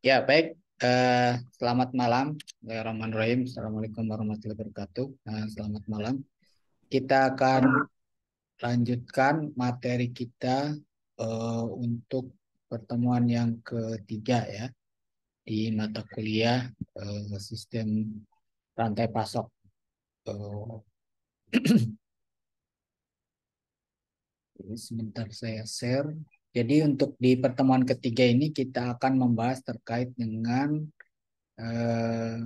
Ya, baik. Selamat malam. Bismillahirrahmanirrahim. Assalamualaikum warahmatullahi wabarakatuh. Selamat malam. Kita akan lanjutkan materi kita untuk pertemuan yang ketiga ya di mata kuliah sistem rantai pasok. Eh, Sebentar saya share. Jadi untuk di pertemuan ketiga ini kita akan membahas terkait dengan eh,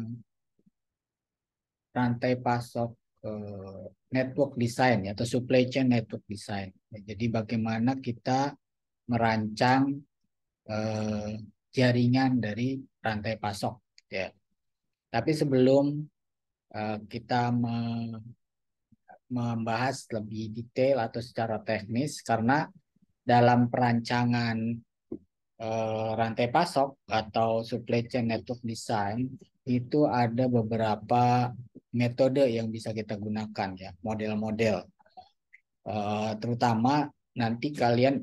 rantai pasok network design ya, atau supply chain network design. Ya, jadi bagaimana kita merancang eh, jaringan dari rantai pasok ya. Tapi sebelum kita membahas lebih detail atau secara teknis, karena dalam perancangan rantai pasok atau supply chain network design itu ada beberapa metode yang bisa kita gunakan ya, model-model. Terutama nanti kalian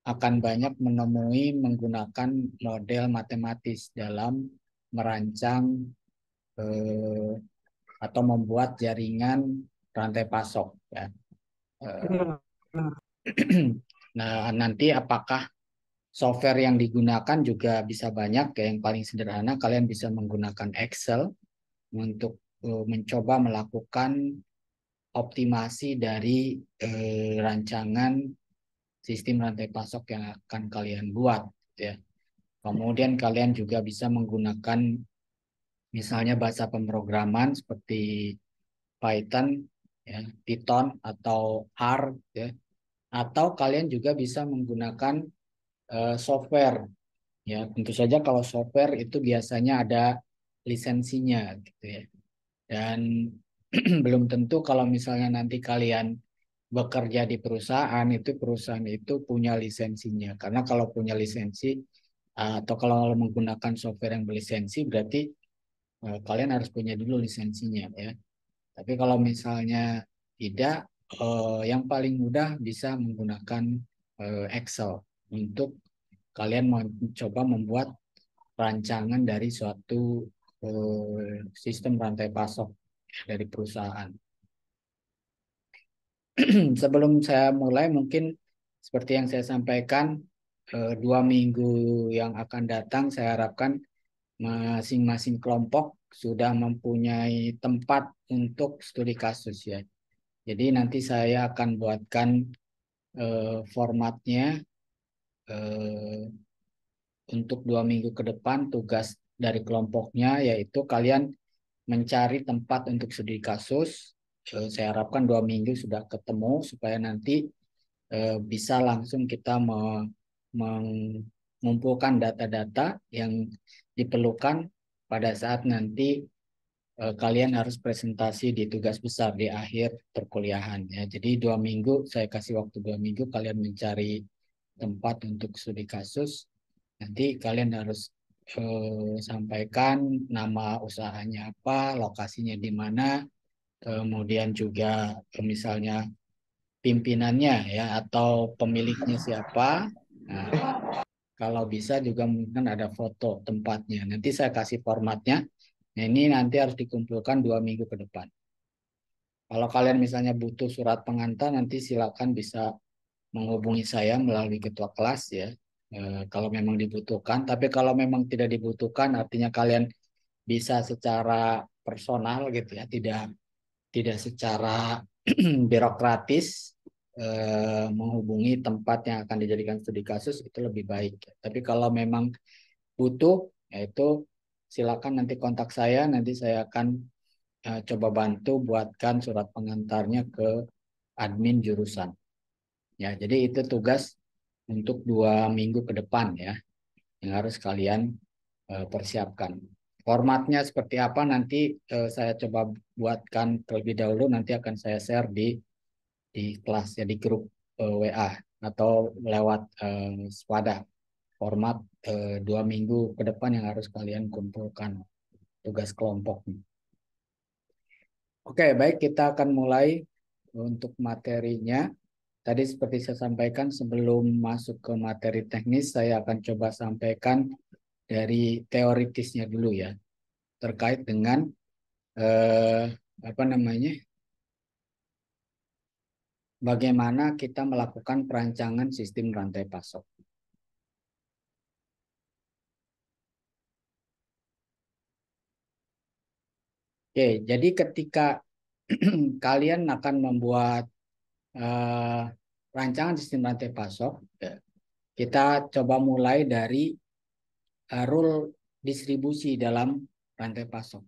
akan banyak menemui menggunakan model matematis dalam merancang eh, atau membuat jaringan rantai pasok ya. Eh, Nah, nanti apakah software yang digunakan juga bisa banyak ya. Yang paling sederhana kalian bisa menggunakan Excel untuk mencoba melakukan optimasi dari rancangan sistem rantai pasok yang akan kalian buat ya. Kemudian kalian juga bisa menggunakan misalnya bahasa pemrograman seperti Python ya, Python atau R ya. Atau kalian juga bisa menggunakan software ya. Tentu saja kalau software itu biasanya ada lisensinya gitu ya. Dan belum tentu kalau misalnya nanti kalian bekerja di perusahaan itu punya lisensinya. Karena kalau punya lisensi atau kalau menggunakan software yang berlisensi berarti kalian harus punya dulu lisensinya ya. Tapi kalau misalnya tidak, yang paling mudah bisa menggunakan Excel untuk kalian mencoba membuat rancangan dari suatu sistem rantai pasok dari perusahaan. Sebelum saya mulai, mungkin seperti yang saya sampaikan, 2 minggu yang akan datang, saya harapkan masing-masing kelompok sudah mempunyai tempat untuk studi kasus ya. Jadi nanti saya akan buatkan formatnya eh, untuk 2 minggu ke depan. Tugas dari kelompoknya yaitu kalian mencari tempat untuk studi kasus. Saya harapkan 2 minggu sudah ketemu supaya nanti bisa langsung kita mengumpulkan data-data yang diperlukan pada saat nanti kalian harus presentasi di tugas besar di akhir perkuliahan ya. Jadi 2 minggu, saya kasih waktu 2 minggu kalian mencari tempat untuk studi kasus. Nanti kalian harus sampaikan nama usahanya apa, lokasinya di mana, kemudian juga misalnya pimpinannya ya atau pemiliknya siapa. Nah, kalau bisa juga mungkin ada foto tempatnya. Nanti saya kasih formatnya. Nah, ini nanti harus dikumpulkan 2 minggu ke depan. Kalau kalian misalnya butuh surat pengantar, nanti silakan bisa menghubungi saya melalui ketua kelas ya. Kalau memang dibutuhkan. Tapi kalau memang tidak dibutuhkan, artinya kalian bisa secara personal gitu ya, tidak tidak secara birokratis menghubungi tempat yang akan dijadikan studi kasus itu lebih baik. Tapi kalau memang butuh, yaitu silakan nanti kontak saya, nanti saya akan coba bantu buatkan surat pengantarnya ke admin jurusan. Ya, jadi itu tugas untuk 2 minggu ke depan ya, yang harus kalian persiapkan. Formatnya seperti apa nanti saya coba buatkan terlebih dahulu, nanti akan saya share di kelas ya, di grup WA atau lewat Spada. Format 2 minggu ke depan yang harus kalian kumpulkan tugas kelompok. Oke, baik, kita akan mulai untuk materinya. Tadi seperti saya sampaikan sebelum masuk ke materi teknis, saya akan coba sampaikan dari teoritisnya dulu ya, terkait dengan eh, apa namanya, bagaimana kita melakukan perancangan sistem rantai pasok. Oke, jadi ketika kalian akan membuat eh, rancangan sistem rantai pasok, ya, kita coba mulai dari rule distribusi dalam rantai pasok.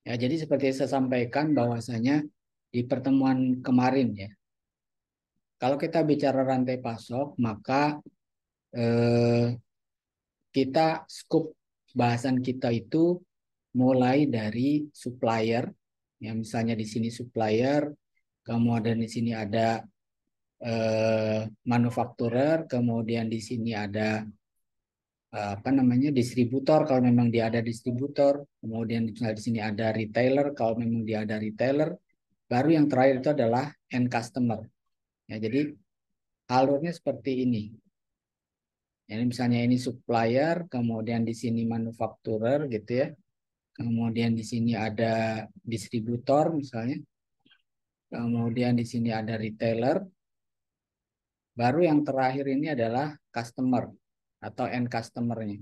Ya, jadi seperti saya sampaikan bahwasanya di pertemuan kemarin ya, kalau kita bicara rantai pasok, maka eh, kita skup bahasan kita itu mulai dari supplier, ya misalnya di sini supplier, kemudian di sini ada manufakturer, kemudian di sini ada apa namanya distributor kalau memang dia ada distributor, kemudian misalnya di sini ada retailer kalau memang dia ada retailer, baru yang terakhir itu adalah end customer. Ya, jadi alurnya seperti ini. Jadi misalnya ini supplier, kemudian di sini manufakturer gitu ya. Kemudian di sini ada distributor misalnya. Kemudian di sini ada retailer. Baru yang terakhir ini adalah customer atau end customer-nya.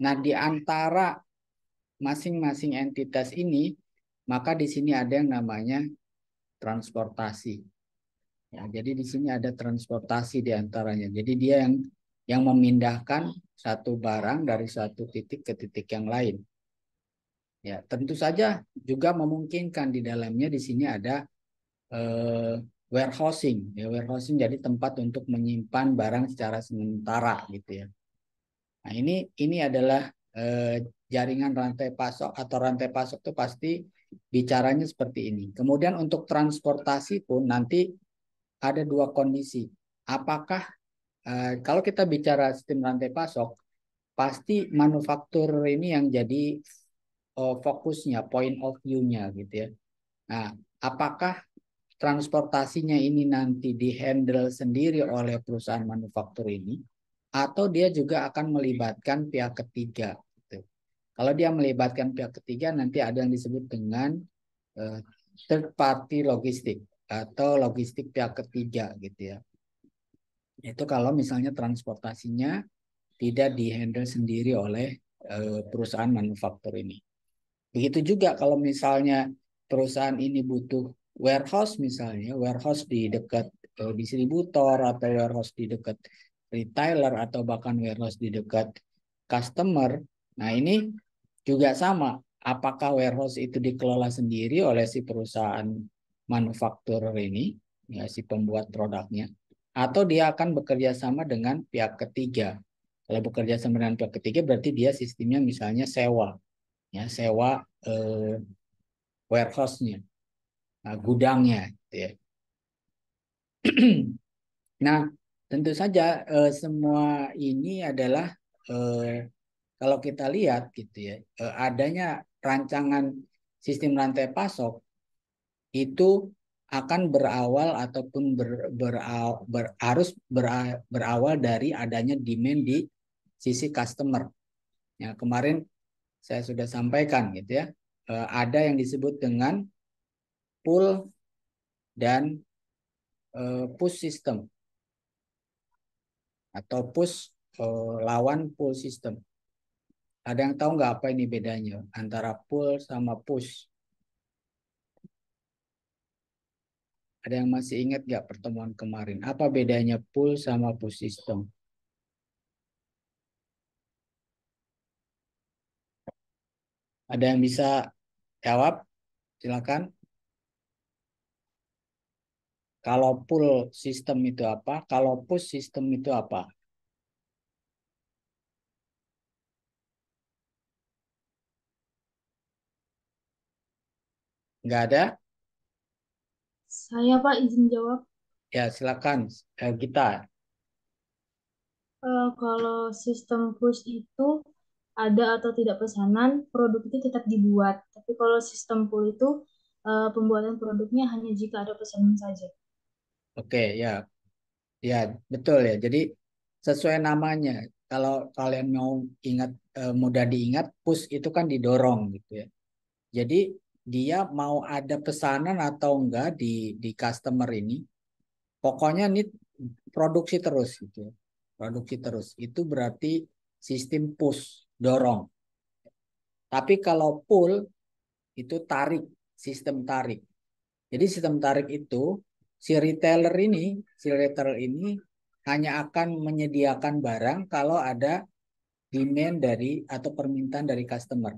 Nah, di antara masing-masing entitas ini, maka di sini ada yang namanya transportasi. Ya, jadi di sini ada transportasi di antaranya. Jadi dia yang memindahkan satu barang dari satu titik ke titik yang lain. Ya, tentu saja juga memungkinkan di dalamnya di sini ada eh, warehousing. Ya, warehousing jadi tempat untuk menyimpan barang secara sementara gitu ya. Nah, ini adalah jaringan rantai pasok atau rantai pasok itu pasti bicaranya seperti ini. Kemudian untuk transportasi pun nanti ada dua kondisi. Apakah kalau kita bicara sistem rantai pasok, pasti manufaktur ini yang jadi fokusnya, point of view-nya gitu ya. Nah, apakah transportasinya ini nanti dihandle sendiri oleh perusahaan manufaktur ini, atau dia juga akan melibatkan pihak ketiga. Gitu. Kalau dia melibatkan pihak ketiga, nanti ada yang disebut dengan uh, third party logistik atau logistik pihak ketiga gitu ya. Itu kalau misalnya transportasinya tidak dihandle sendiri oleh perusahaan manufaktur ini. Begitu juga kalau misalnya perusahaan ini butuh warehouse misalnya, warehouse di dekat distributor atau warehouse di dekat retailer atau bahkan warehouse di dekat customer. Nah, ini juga sama. Apakah warehouse itu dikelola sendiri oleh si perusahaan manufakturer ini, ya si pembuat produknya, atau dia akan bekerja sama dengan pihak ketiga. Kalau bekerja sama dengan pihak ketiga berarti dia sistemnya misalnya sewa, ya sewa eh, warehouse-nya, gudangnya gitu ya. Nah, tentu saja semua ini adalah kalau kita lihat gitu ya, adanya rancangan sistem rantai pasok itu akan berawal ataupun harus berawal dari adanya demand di sisi customer. Ya, kemarin saya sudah sampaikan gitu ya, ada yang disebut dengan pull dan push system atau push lawan pull system. Ada yang tahu nggak apa ini bedanya antara pull sama push? Ada yang masih ingat nggak pertemuan kemarin? Apa bedanya pull sama push system? Ada yang bisa jawab? Silakan. Kalau pull system itu apa? Kalau push system itu apa? Nggak ada? Saya Pak izin jawab. Ya silakan. Kita. Kalau sistem push itu ada atau tidak pesanan, produk itu tetap dibuat. Tapi kalau sistem pull itu pembuatan produknya hanya jika ada pesanan saja. Oke ya, ya betul ya. Jadi sesuai namanya. kalau kalian mau ingat, mudah diingat, push itu kan didorong gitu ya. Jadi dia mau ada pesanan atau enggak di customer ini, pokoknya ini produksi terus gitu ya. Produksi terus. Itu berarti sistem push, dorong. Tapi kalau pull itu tarik, sistem tarik. Jadi sistem tarik itu si retailer ini hanya akan menyediakan barang kalau ada demand dari atau permintaan dari customer.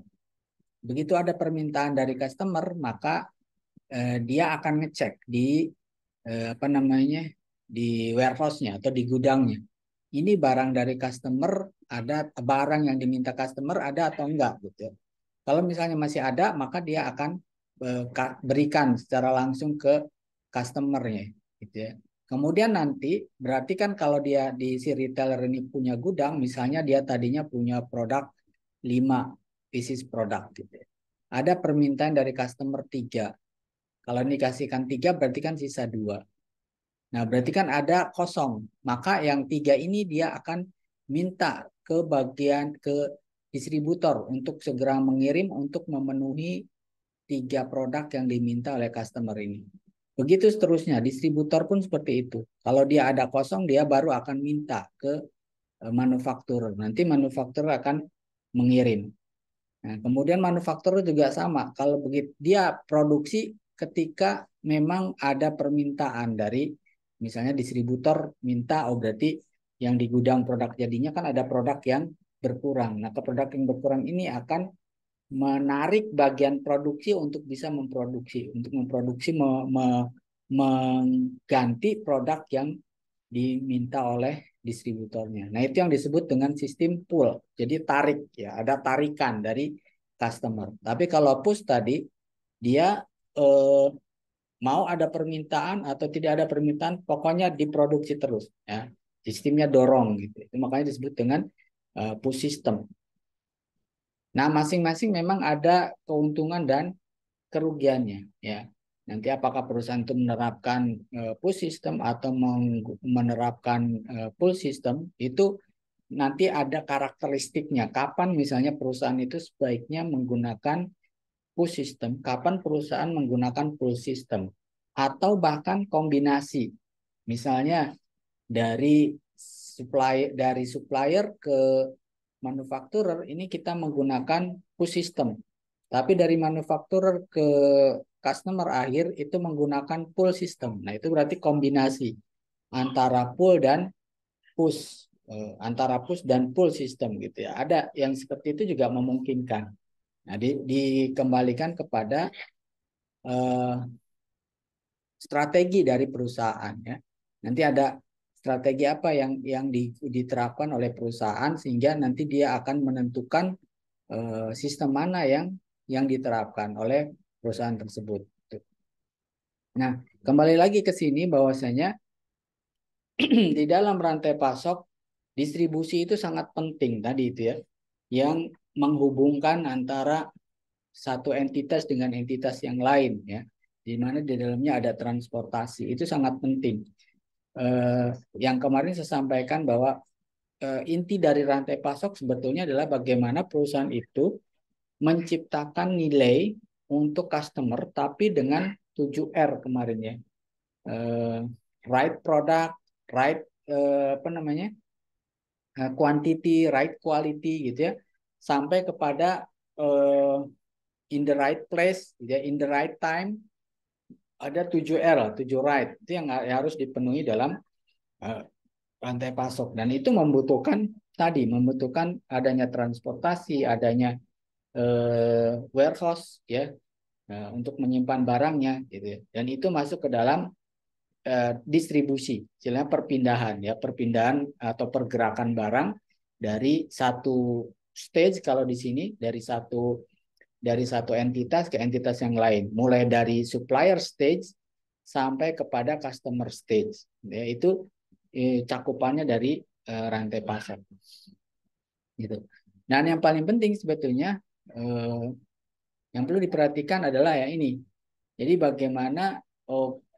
Begitu ada permintaan dari customer, maka dia akan ngecek di apa namanya, di warehouse-nya atau di gudangnya. Ini barang dari customer, ada barang yang diminta customer ada atau enggak gitu. Kalau misalnya masih ada, maka dia akan berikan secara langsung ke customernya gitu ya. Kemudian nanti berarti kan kalau dia di si retailer ini punya gudang, misalnya dia tadinya punya produk 5 pieces produk gitu ya. Ada permintaan dari customer 3. Kalau dikasihkan 3 berarti kan sisa 2. Nah, berarti kan ada kosong. Maka yang 3 ini dia akan minta ke bagian ke distributor untuk segera mengirim untuk memenuhi 3 produk yang diminta oleh customer ini. Begitu seterusnya, distributor pun seperti itu. Kalau dia ada kosong, dia baru akan minta ke manufaktur. Nanti manufaktur akan mengirim. Nah, kemudian manufaktur juga sama. Kalau begitu dia produksi ketika memang ada permintaan dari misalnya distributor minta, oh berarti yang di gudang produk jadinya kan ada produk yang berkurang. Nah, ke produk yang berkurang ini akan menarik bagian produksi untuk bisa memproduksi, untuk memproduksi mengganti produk yang diminta oleh distributornya. Nah, itu yang disebut dengan sistem pull. Jadi tarik ya, ada tarikan dari customer. Tapi kalau push tadi dia mau ada permintaan atau tidak ada permintaan, pokoknya diproduksi terus ya. Sistemnya dorong gitu. Itu makanya disebut dengan push system. Nah, masing-masing memang ada keuntungan dan kerugiannya ya. Nanti apakah perusahaan itu menerapkan push system atau menerapkan pull system itu nanti ada karakteristiknya. Kapan misalnya perusahaan itu sebaiknya menggunakan push system, kapan perusahaan menggunakan pull system, atau bahkan kombinasi. Misalnya dari supplier ke manufakturer ini kita menggunakan push system. Tapi dari manufakturer ke customer akhir itu menggunakan pull system. Nah, itu berarti kombinasi antara pull dan push, antara push dan pull system gitu ya. Ada yang seperti itu juga memungkinkan. Nah, dikembalikan kepada eh, strategi dari perusahaan ya. Nanti ada strategi apa yang diterapkan oleh perusahaan sehingga nanti dia akan menentukan sistem mana yang diterapkan oleh perusahaan tersebut. Nah, kembali lagi ke sini bahwasanya di dalam rantai pasok distribusi itu sangat penting tadi itu ya, yang menghubungkan antara satu entitas dengan entitas yang lain ya, di mana di dalamnya ada transportasi itu sangat penting. Yang kemarin saya sampaikan bahwa inti dari rantai pasok sebetulnya adalah bagaimana perusahaan itu menciptakan nilai untuk customer tapi dengan 7R kemarin ya. Eh, right product, right apa namanya? Quantity, right quality gitu ya. Sampai kepada in the right place, gitu ya, in the right time, ada 7R, 7 right. Itu yang harus dipenuhi dalam uh, rantai pasok. Dan itu membutuhkan adanya transportasi, adanya warehouse ya, untuk menyimpan barangnya gitu ya. Dan itu masuk ke dalam distribusi, istilahnya perpindahan ya, perpindahan atau pergerakan barang dari satu stage, kalau di sini dari satu entitas ke entitas yang lain, mulai dari supplier stage sampai kepada customer stage ya, itu cakupannya dari rantai pasar gitu. Dan yang paling penting sebetulnya yang perlu diperhatikan adalah ya ini. Jadi bagaimana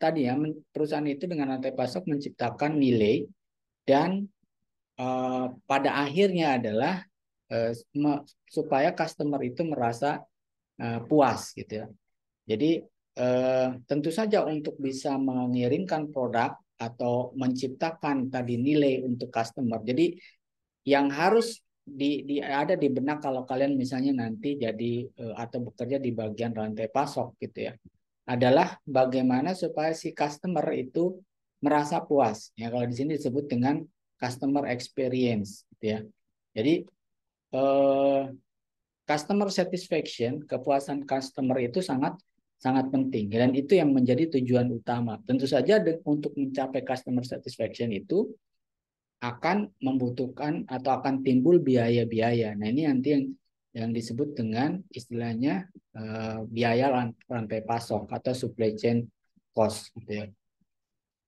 tadi ya perusahaan itu dengan rantai pasok menciptakan nilai dan pada akhirnya adalah supaya customer itu merasa puas gitu ya. Jadi tentu saja untuk bisa mengirimkan produk atau menciptakan tadi nilai untuk customer. Jadi yang harus ada di benak kalau kalian misalnya nanti jadi atau bekerja di bagian rantai pasok gitu ya, adalah bagaimana supaya si customer itu merasa puas. Ya kalau di sini disebut dengan customer experience gitu ya. Jadi eh, customer satisfaction, kepuasan customer itu sangat sangat penting dan itu yang menjadi tujuan utama. Tentu saja untuk mencapai customer satisfaction itu akan membutuhkan atau akan timbul biaya-biaya. Nah, ini nanti yang disebut dengan istilahnya biaya rantai pasok atau supply chain cost gitu ya.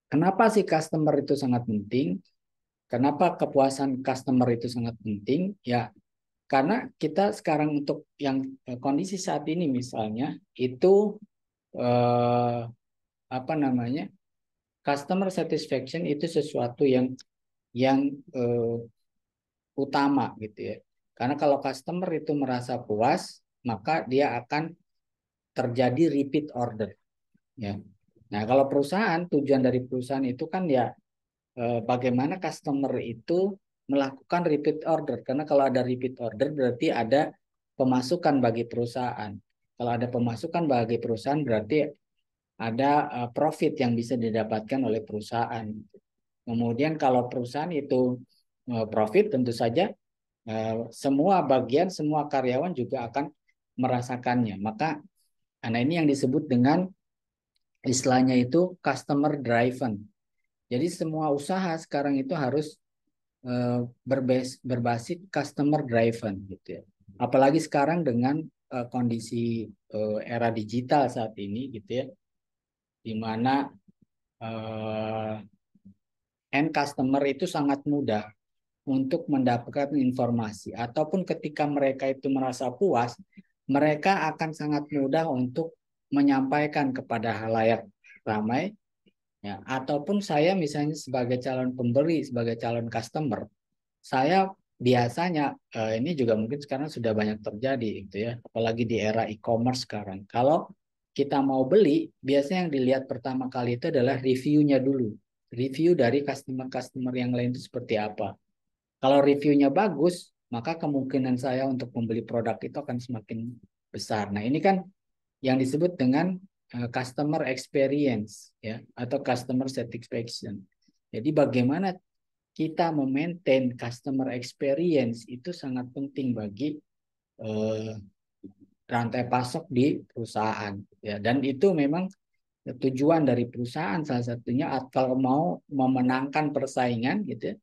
Kenapa sih customer itu sangat penting? Kenapa kepuasan customer itu sangat penting? Ya, karena kita sekarang untuk yang kondisi saat ini misalnya itu eh, apa namanya? Customer satisfaction itu sesuatu yang utama gitu ya. Karena kalau customer itu merasa puas, maka dia akan terjadi repeat order ya. Nah, kalau perusahaan, tujuan dari perusahaan itu kan ya bagaimana customer itu melakukan repeat order. Karena kalau ada repeat order berarti ada pemasukan bagi perusahaan. Kalau ada pemasukan bagi perusahaan berarti ada profit yang bisa didapatkan oleh perusahaan. Kemudian kalau perusahaan itu profit tentu saja semua bagian, semua karyawan juga akan merasakannya. Maka, nah ini yang disebut dengan istilahnya itu customer driven. Jadi semua usaha sekarang itu harus berbasis customer driven gitu ya. Apalagi sekarang dengan kondisi era digital saat ini gitu ya, di mana end customer itu sangat mudah untuk mendapatkan informasi ataupun ketika mereka itu merasa puas, mereka akan sangat mudah untuk menyampaikan kepada halayak ramai ya, ataupun saya misalnya sebagai calon pembeli, sebagai calon customer, saya biasanya ini juga mungkin sekarang sudah banyak terjadi gitu ya, apalagi di era e-commerce sekarang. Kalau kita mau beli, biasanya yang dilihat pertama kali itu adalah reviewnya dulu. Review dari customer-customer yang lain itu seperti apa. Kalau reviewnya bagus, maka kemungkinan saya untuk membeli produk itu akan semakin besar. Nah, ini kan yang disebut dengan customer experience ya atau customer satisfaction. Jadi bagaimana kita memaintain customer experience itu sangat penting bagi eh, rantai pasok di perusahaan ya, dan itu memang tujuan dari perusahaan salah satunya kalau mau memenangkan persaingan gitu ya,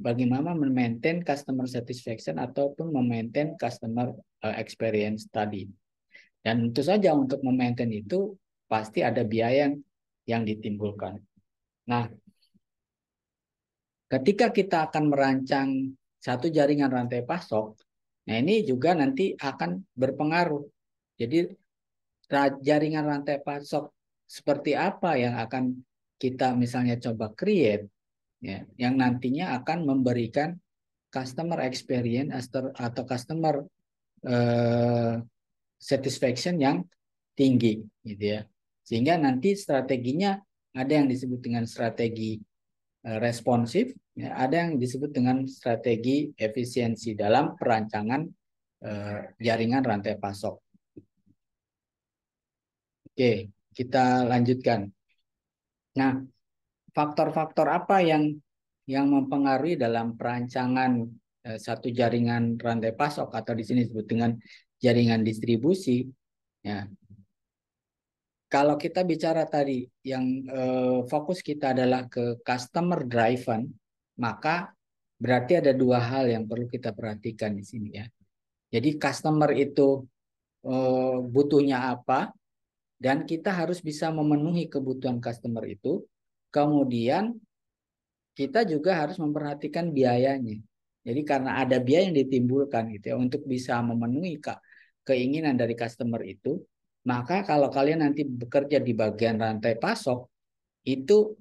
bagaimana memaintain customer satisfaction ataupun memaintain customer experience tadi. Dan tentu saja untuk memaintain itu pasti ada biaya yang ditimbulkan. Nah, ketika kita akan merancang satu jaringan rantai pasok, nah ini juga nanti akan berpengaruh. Jadi jaringan rantai pasok seperti apa yang akan kita misalnya coba create, ya, yang nantinya akan memberikan customer experience atau customer eh, satisfaction yang tinggi, gitu ya. Sehingga nanti strateginya ada yang disebut dengan strategi responsif, ya, ada yang disebut dengan strategi efisiensi dalam perancangan jaringan rantai pasok. Oke, kita lanjutkan. Nah, faktor-faktor apa yang mempengaruhi dalam perancangan satu jaringan rantai pasok atau di sini disebut dengan jaringan distribusi? Ya, kalau kita bicara tadi yang fokus kita adalah ke customer driven, maka berarti ada dua hal yang perlu kita perhatikan di sini ya. Jadi customer itu butuhnya apa dan kita harus bisa memenuhi kebutuhan customer itu. Kemudian kita juga harus memperhatikan biayanya. Jadi karena ada biaya yang ditimbulkan gitu ya untuk bisa memenuhi keinginan dari customer itu, maka kalau kalian nanti bekerja di bagian rantai pasok, itu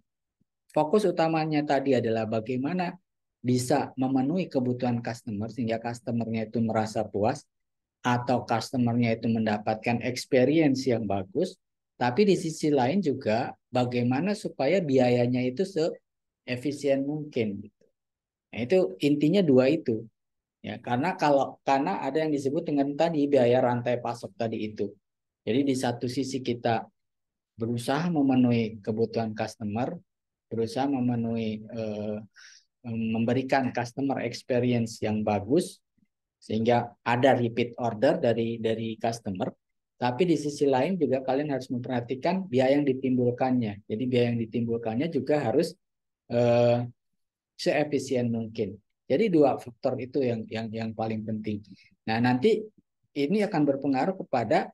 fokus utamanya tadi adalah bagaimana bisa memenuhi kebutuhan customer sehingga customernya itu merasa puas atau customernya itu mendapatkan experience yang bagus, tapi di sisi lain juga bagaimana supaya biayanya itu seefisien mungkin. Nah, itu intinya dua itu. Ya, karena ada yang disebut dengan tadi biaya rantai pasok tadi itu. Jadi di satu sisi kita berusaha memenuhi kebutuhan customer, berusaha memberikan customer experience yang bagus sehingga ada repeat order dari customer. Tapi di sisi lain juga kalian harus memperhatikan biaya yang ditimbulkannya. Jadi biaya yang ditimbulkannya juga harus eh, seefisien mungkin. Jadi dua faktor itu yang paling penting. Nah, nanti ini akan berpengaruh kepada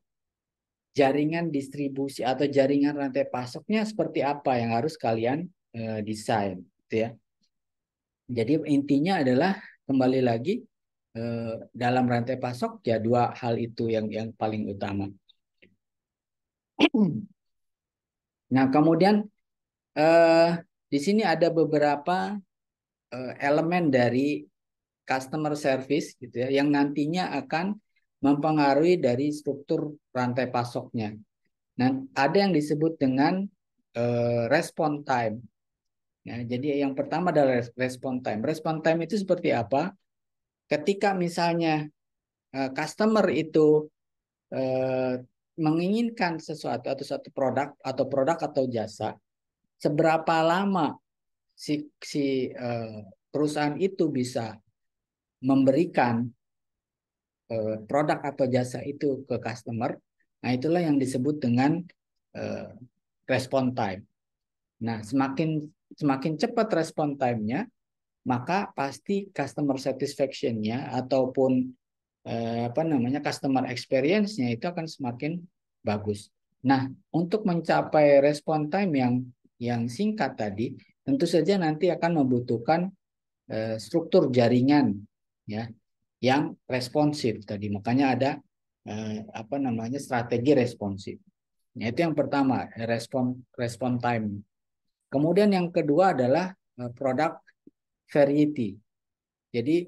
jaringan distribusi atau jaringan rantai pasoknya seperti apa yang harus kalian desain, gitu ya. Jadi intinya adalah kembali lagi dalam rantai pasok ya dua hal itu yang paling utama. Nah, kemudian eh, di sini ada beberapa elemen dari customer service gitu ya yang nantinya akan mempengaruhi dari struktur rantai pasoknya. Nah, ada yang disebut dengan respon time. Ya, jadi yang pertama adalah respon time. Respon time itu seperti apa? Ketika misalnya customer itu eh, menginginkan sesuatu atau satu produk atau jasa, seberapa lama si perusahaan itu bisa memberikan produk atau jasa itu ke customer. Nah, itulah yang disebut dengan eh, respon time. Nah, semakin semakin cepat respon time-nya, maka pasti customer satisfaction-nya ataupun apa namanya customer experience-nya itu akan semakin bagus. Nah, untuk mencapai respon time yang singkat tadi, tentu saja nanti akan membutuhkan struktur jaringan ya yang responsif tadi. Makanya ada apa namanya strategi responsif. Nah, itu yang pertama, respon time. Kemudian yang kedua adalah product variety. Jadi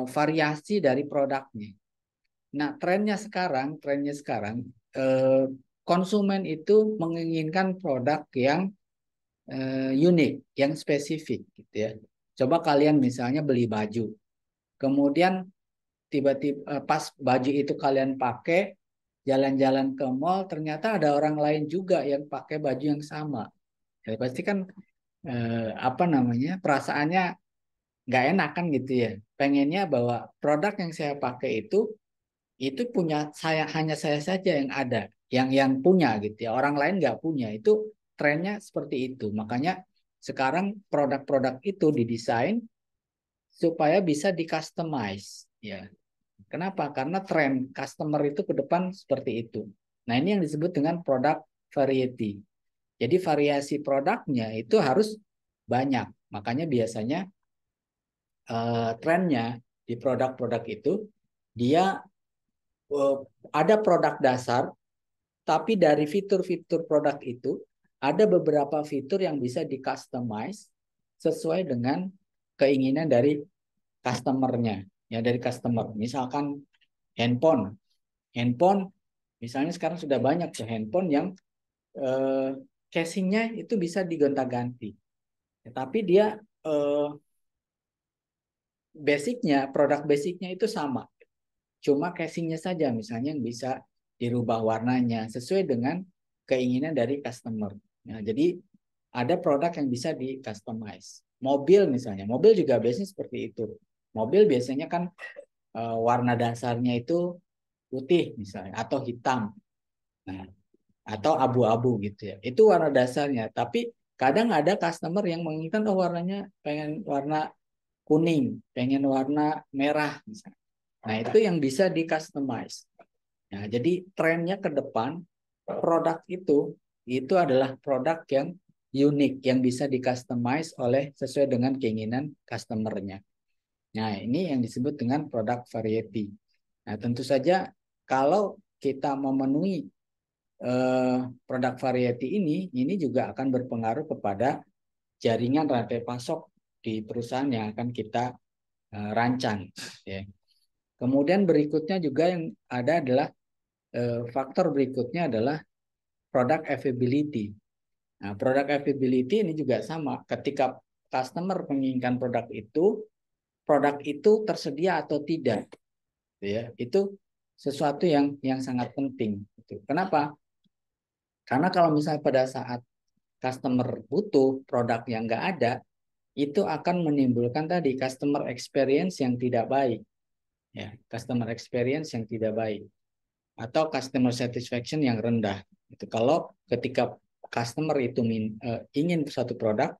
variasi dari produknya. Nah, trennya sekarang konsumen itu menginginkan produk yang unik, yang spesifik gitu ya. Coba kalian misalnya beli baju. Kemudian tiba-tiba pas baju itu kalian pakai jalan-jalan ke mall ternyata ada orang lain juga yang pakai baju yang sama. Jadi pasti kan apa namanya perasaannya nggak enak kan gitu ya. Pengennya bahwa produk yang saya pakai itu punya saya hanya saya saja yang ada, yang punya gitu ya. Orang lain nggak punya. Itu trennya seperti itu. Makanya sekarang produk-produk itu didesain supaya bisa di-customize ya. Kenapa? Karena tren customer itu ke depan seperti itu. Nah, ini yang disebut dengan product variety. Jadi variasi produknya itu harus banyak. Makanya biasanya trennya di produk-produk itu dia eh, ada produk dasar, tapi dari fitur-fitur produk itu ada beberapa fitur yang bisa di-customize sesuai dengan keinginan dari customernya, ya dari customer. Misalkan handphone, handphone misalnya sekarang sudah banyak tuh handphone yang eh, casingnya itu bisa digonta-ganti. Ya, tapi dia eh, produk basicnya itu sama. Cuma casingnya saja misalnya yang bisa dirubah warnanya sesuai dengan keinginan dari customer. Nah, jadi ada produk yang bisa di customize. Mobil misalnya, mobil juga biasanya seperti itu. Mobil biasanya kan warna dasarnya itu putih misalnya atau hitam. Nah, atau abu-abu gitu ya. Itu warna dasarnya. Tapi kadang ada customer yang menginginkan oh warnanya pengen warna kuning, pengen warna merah misalnya. Nah, itu yang bisa di customize. Nah, jadi trennya ke depan produk itu adalah produk yang unik yang bisa di customize oleh sesuai dengan keinginan customernya. Nah, ini yang disebut dengan produk variety. Nah, tentu saja kalau kita memenuhi produk variety ini juga akan berpengaruh kepada jaringan rantai pasok di perusahaan yang akan kita rancang. Ya. Kemudian berikutnya juga yang ada adalah faktor berikutnya adalah product availability. Nah, product availability ini juga sama. Ketika customer menginginkan produk itu tersedia atau tidak, ya, itu sesuatu yang sangat penting. Kenapa? Karena kalau misalnya pada saat customer butuh produk yang nggak ada, itu akan menimbulkan tadi customer experience yang tidak baik, ya, customer experience yang tidak baik, atau customer satisfaction yang rendah. Itu kalau ketika customer itu ingin suatu produk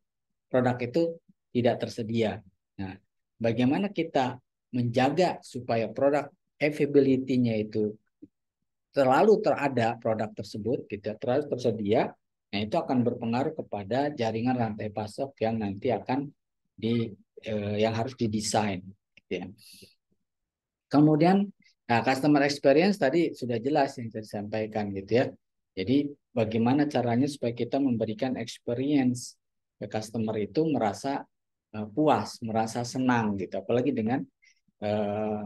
itu tidak tersedia. Nah, bagaimana kita menjaga supaya produk availability-nya itu terlalu terada produk tersebut, gitu, terlalu tersedia, nah itu akan berpengaruh kepada jaringan rantai pasok yang nanti akan yang harus didesain. Gitu ya. Kemudian, nah, customer experience tadi sudah jelas yang saya sampaikan gitu ya. Jadi bagaimana caranya supaya kita memberikan experience ke customer itu merasa puas, merasa senang gitu. Apalagi dengan uh,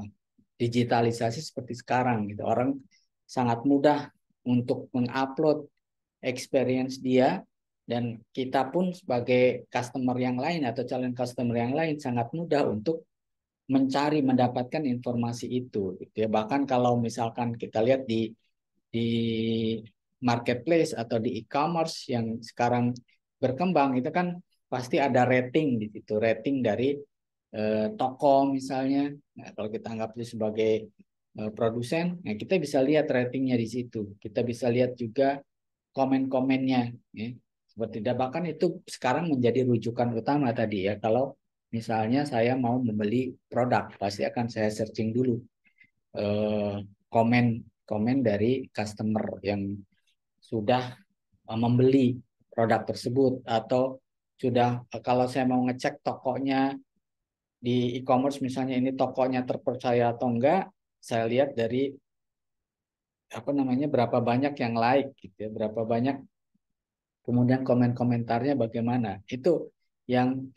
digitalisasi seperti sekarang gitu. Orang sangat mudah untuk mengupload experience dia, dan kita pun sebagai customer yang lain atau calon customer yang lain sangat mudah untuk mencari mendapatkan informasi itu gitu ya. Bahkan kalau misalkan kita lihat di marketplace atau di e-commerce yang sekarang berkembang, itu kan pasti ada rating di situ, rating dari toko misalnya. Nah, kalau kita anggap itu sebagai produsen, nah kita bisa lihat ratingnya di situ. Kita bisa lihat juga komen-komennya, ya. Seperti bahkan itu sekarang menjadi rujukan utama tadi ya. Kalau misalnya saya mau membeli produk, pasti akan saya searching dulu komen dari customer yang sudah membeli produk tersebut, atau sudah kalau saya mau ngecek tokonya di e-commerce misalnya ini tokonya terpercaya atau enggak, saya lihat dari apa namanya berapa banyak yang like gitu ya, berapa banyak kemudian komen-komentarnya bagaimana. Itu yang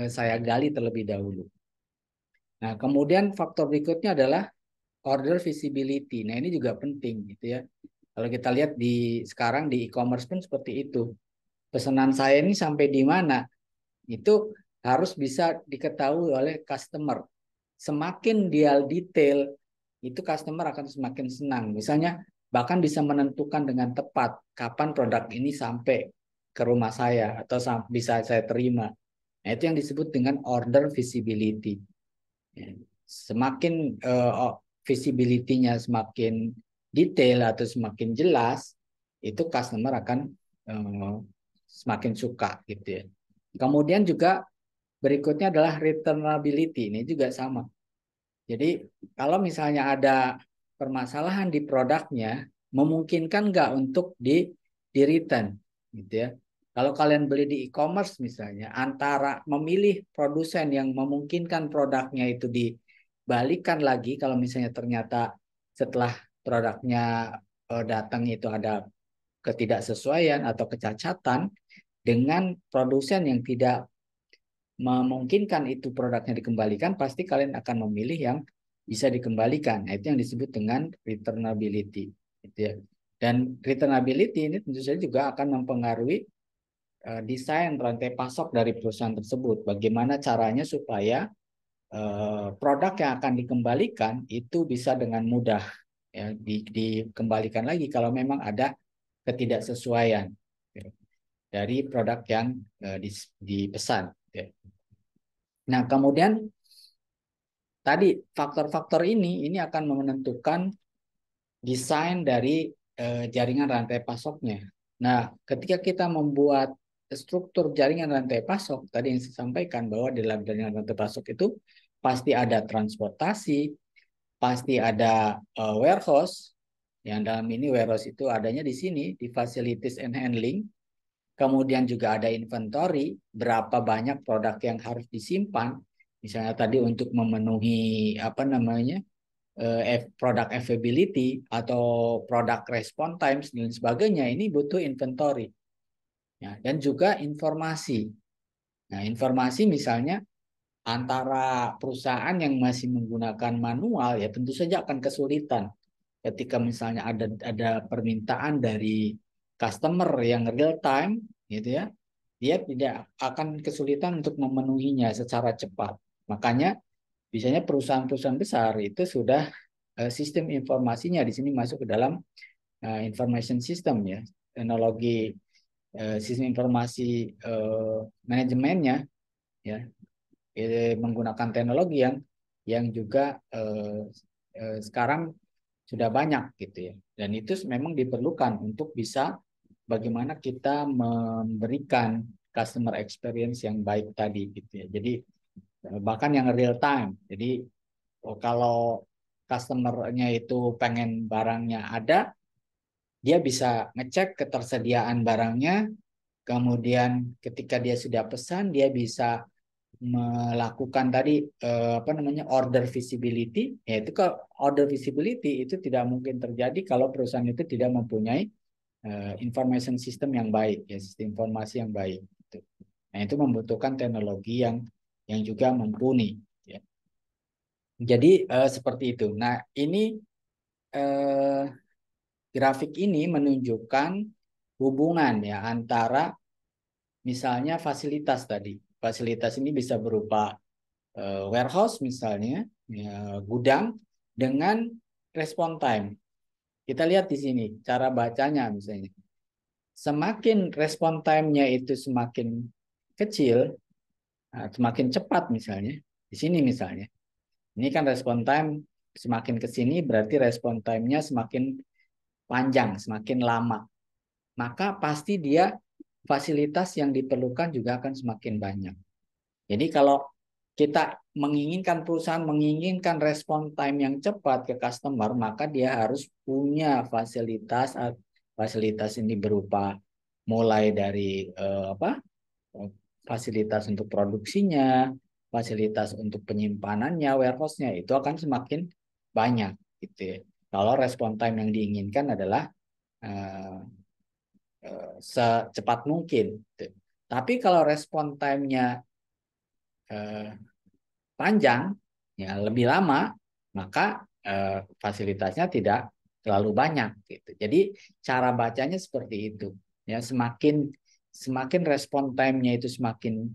saya gali terlebih dahulu. Nah, kemudian faktor berikutnya adalah order visibility. Nah, ini juga penting gitu ya. Kalau kita lihat di sekarang di e-commerce pun seperti itu. Pesanan saya ini sampai di mana? Itu harus bisa diketahui oleh customer. Semakin dia detail, itu customer akan semakin senang. Misalnya bahkan bisa menentukan dengan tepat kapan produk ini sampai ke rumah saya atau bisa saya terima. Nah, itu yang disebut dengan order visibility. Semakin visibility-nya semakin detail atau semakin jelas, itu customer akan semakin suka gitu ya. Kemudian juga berikutnya adalah returnability. Ini juga sama. Jadi kalau misalnya ada permasalahan di produknya, memungkinkan nggak untuk di return, gitu ya. Kalau kalian beli di e-commerce misalnya, antara memilih produsen yang memungkinkan produknya itu dibalikan lagi, kalau misalnya ternyata setelah produknya datang itu ada ketidaksesuaian atau kecacatan, dengan produsen yang tidak memungkinkan itu produknya dikembalikan, pasti kalian akan memilih yang bisa dikembalikan. Nah, itu yang disebut dengan returnability. Gitu ya. Dan returnability ini tentu saja juga akan mempengaruhi desain rantai pasok dari perusahaan tersebut. Bagaimana caranya supaya produk yang akan dikembalikan itu bisa dengan mudah ya, dikembalikan lagi kalau memang ada ketidaksesuaian ya, dari produk yang dipesan. Ya. Nah, kemudian tadi faktor-faktor ini akan menentukan desain dari jaringan rantai pasoknya. Nah, ketika kita membuat struktur jaringan rantai pasok, tadi yang saya sampaikan bahwa di dalam jaringan rantai pasok itu pasti ada transportasi, pasti ada warehouse, yang dalam ini warehouse itu adanya di sini, di facilities and handling. Kemudian juga ada inventory, berapa banyak produk yang harus disimpan. Misalnya tadi untuk memenuhi apa namanya product availability atau product response times dan sebagainya, ini butuh inventory. Ya, dan juga informasi. Nah, informasi misalnya antara perusahaan yang masih menggunakan manual ya tentu saja akan kesulitan ketika misalnya ada permintaan dari customer yang real time gitu ya, dia tidak akan kesulitan untuk memenuhinya secara cepat. Makanya biasanya perusahaan-perusahaan besar itu sudah sistem informasinya di sini masuk ke dalam information system ya, teknologi sistem informasi manajemennya ya, menggunakan teknologi yang juga sekarang sudah banyak gitu ya. Dan itu memang diperlukan untuk bisa bagaimana kita memberikan customer experience yang baik tadi gitu ya. Jadi bahkan yang real time. Jadi kalau customernya itu pengen barangnya ada, dia bisa ngecek ketersediaan barangnya, kemudian ketika dia sudah pesan, dia bisa melakukan tadi apa namanya order visibility, yaitu kalau order visibility itu tidak mungkin terjadi kalau perusahaan itu tidak mempunyai information system yang baik, ya sistem informasi yang baik. Gitu. Nah itu membutuhkan teknologi yang juga mumpuni. Ya. Jadi seperti itu. Nah ini eh, grafik ini menunjukkan hubungan ya antara misalnya fasilitas tadi. Fasilitas ini bisa berupa warehouse misalnya, ya, gudang dengan respon time. Kita lihat di sini cara bacanya misalnya. Semakin respon time-nya itu semakin kecil, semakin cepat misalnya. Di sini misalnya. Ini kan respon time semakin ke sini berarti respon time-nya semakin panjang, semakin lama. Maka pasti dia fasilitas yang diperlukan juga akan semakin banyak. Jadi kalau kita menginginkan perusahaan menginginkan respon time yang cepat ke customer, maka dia harus punya fasilitas. Fasilitas ini berupa mulai dari fasilitas untuk produksinya, fasilitas untuk penyimpanannya, warehouse-nya itu akan semakin banyak gitu ya. Kalau respon time yang diinginkan adalah uh, secepat mungkin. Gitu. Tapi kalau respon time-nya uh, panjang, ya lebih lama, maka fasilitasnya tidak terlalu banyak gitu. Jadi cara bacanya seperti itu. Ya, semakin respon time-nya itu semakin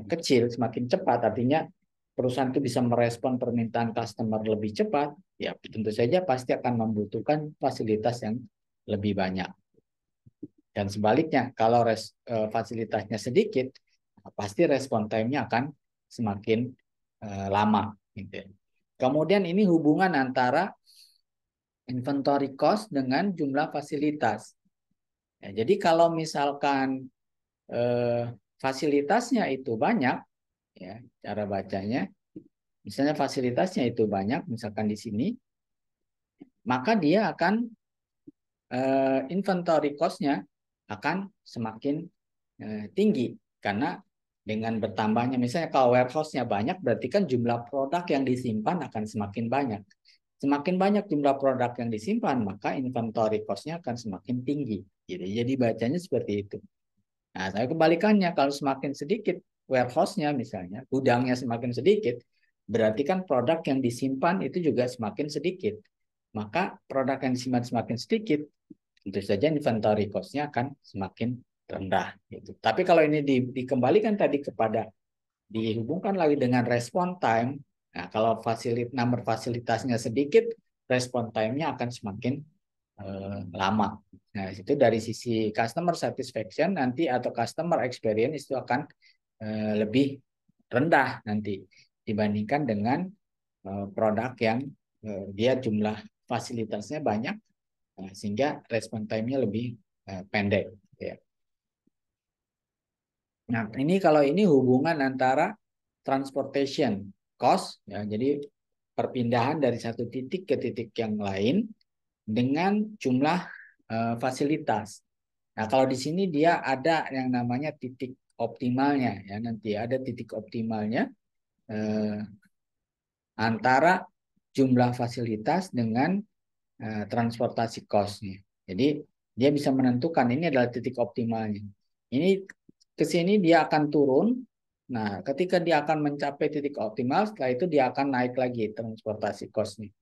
kecil, semakin cepat, artinya perusahaan itu bisa merespon permintaan customer lebih cepat, ya tentu saja pasti akan membutuhkan fasilitas yang lebih banyak. Dan sebaliknya, kalau fasilitasnya sedikit, pasti respon time-nya akan semakin lama. Gitu. Kemudian ini hubungan antara inventory cost dengan jumlah fasilitas. Ya, jadi kalau misalkan fasilitasnya itu banyak, ya cara bacanya, misalnya fasilitasnya itu banyak, misalkan di sini, maka dia akan inventory cost-nya akan semakin tinggi karena dengan bertambahnya misalnya kalau warehouse-nya banyak berarti kan jumlah produk yang disimpan akan semakin banyak. Semakin banyak jumlah produk yang disimpan maka inventory cost-nya akan semakin tinggi. Jadi bacanya seperti itu. Nah, saya kebalikannya kalau semakin sedikit warehouse-nya misalnya, gudangnya semakin sedikit, berarti kan produk yang disimpan itu juga semakin sedikit. Maka produk yang disimpan semakin sedikit, tentu saja inventory cost-nya akan semakin rendah. Gitu. Tapi kalau ini dikembalikan tadi kepada dihubungkan lagi dengan respon time, nah kalau nomor fasilitasnya sedikit, respon time-nya akan semakin lama. Nah, itu dari sisi customer satisfaction nanti atau customer experience itu akan lebih rendah nanti dibandingkan dengan produk yang dia jumlah fasilitasnya banyak sehingga respon time-nya lebih pendek. Ya. Nah, ini kalau ini hubungan antara transportation cost, ya, jadi perpindahan dari satu titik ke titik yang lain dengan jumlah fasilitas. Nah, kalau di sini dia ada yang namanya titik optimalnya, ya nanti ada titik optimalnya antara jumlah fasilitas dengan transportasi cost-nya. Jadi dia bisa menentukan ini adalah titik optimalnya. Ini ke sini dia akan turun Nah, ketika dia akan mencapai titik optimal, setelah itu dia akan naik lagi transportasi cost-nya.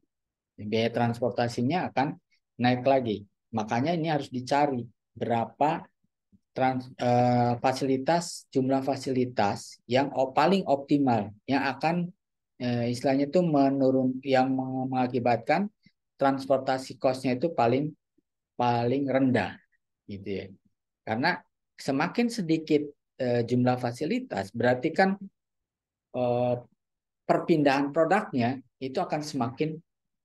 Biaya transportasinya akan naik lagi. Makanya ini harus dicari berapa fasilitas, jumlah fasilitas yang paling optimal, yang akan istilahnya itu yang mengakibatkan transportasi cost-nya itu paling paling rendah, gitu ya. Karena semakin sedikit jumlah fasilitas, berarti kan eh, perpindahan produknya itu akan semakin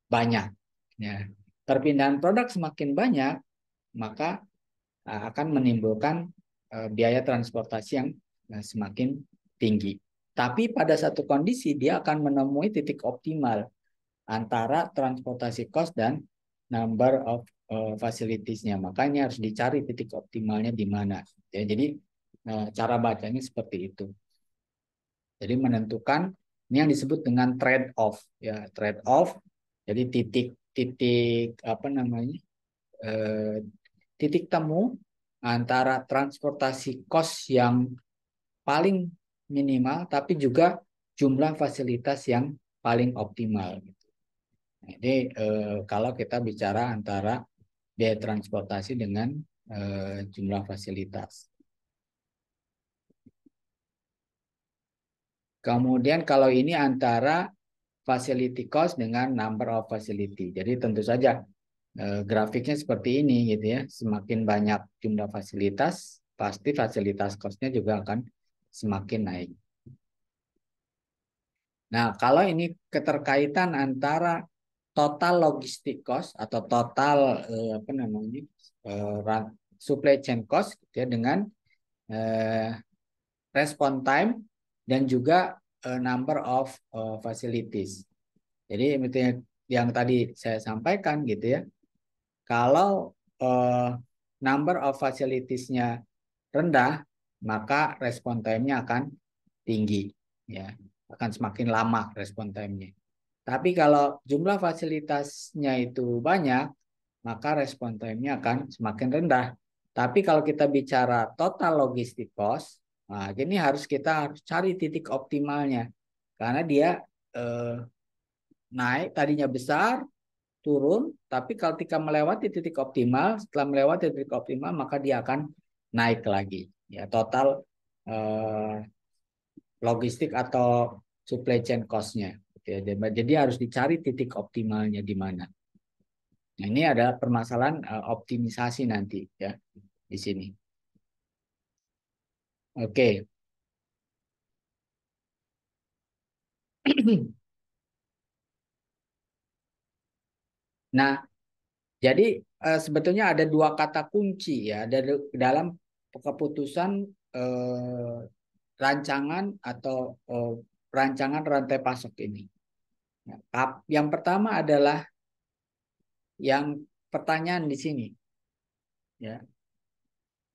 banyak. Ya. Perpindahan produk semakin banyak, maka akan menimbulkan biaya transportasi yang semakin tinggi. Tapi pada satu kondisi dia akan menemui titik optimal antara transportasi cost dan number of facilities-nya. Makanya harus dicari titik optimalnya di mana. Ya, jadi cara bacanya seperti itu. Jadi menentukan ini yang disebut dengan trade off, ya trade off. Jadi titik apa namanya titik temu antara transportasi cost yang paling minimal, tapi juga jumlah fasilitas yang paling optimal. Jadi kalau kita bicara antara biaya transportasi dengan jumlah fasilitas. Kemudian kalau ini antara facility cost dengan number of facility. Jadi tentu saja grafiknya seperti ini gitu ya. Semakin banyak jumlah fasilitas, pasti fasilitas cost-nya juga akan semakin naik. Nah, kalau ini keterkaitan antara total logistik cost atau total apa namanya supply chain cost gitu ya, dengan respon time dan juga number of facilities. Jadi yang tadi saya sampaikan gitu ya, kalau number of facilities-nya rendah, maka respon time-nya akan tinggi, ya, akan semakin lama respon time-nya. Tapi kalau jumlah fasilitasnya itu banyak, maka respon time-nya akan semakin rendah. Tapi kalau kita bicara total logistik cost, nah ini kita harus cari titik optimalnya, karena dia eh, naik tadinya besar, turun, tapi ketika melewati titik optimal, setelah melewati titik optimal, maka dia akan naik lagi. Ya, total logistik atau supply chain cost-nya. Jadi harus dicari titik optimalnya di mana. Nah, ini adalah permasalahan optimisasi nanti ya di sini. Oke. Nah, jadi sebetulnya ada dua kata kunci ya dalam keputusan eh, rancangan atau rancangan rantai pasok ini. Nah, yang pertama adalah yang pertanyaan di sini, ya.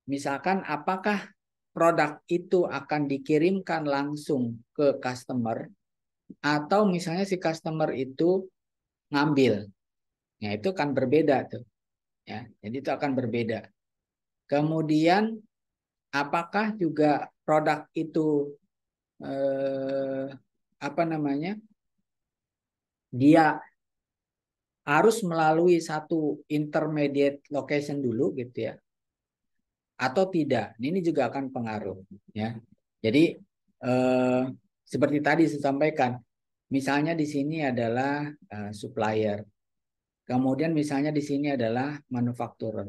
Misalkan apakah produk itu akan dikirimkan langsung ke customer atau misalnya si customer itu ngambil. Nah, itu kan berbeda tuh, ya. Jadi itu akan berbeda. Kemudian apakah juga produk itu apa namanya? Dia harus melalui satu intermediate location dulu gitu ya, atau tidak. Ini juga akan pengaruh, ya. Jadi seperti tadi saya sampaikan, misalnya di sini adalah supplier, kemudian misalnya di sini adalah manufacturer.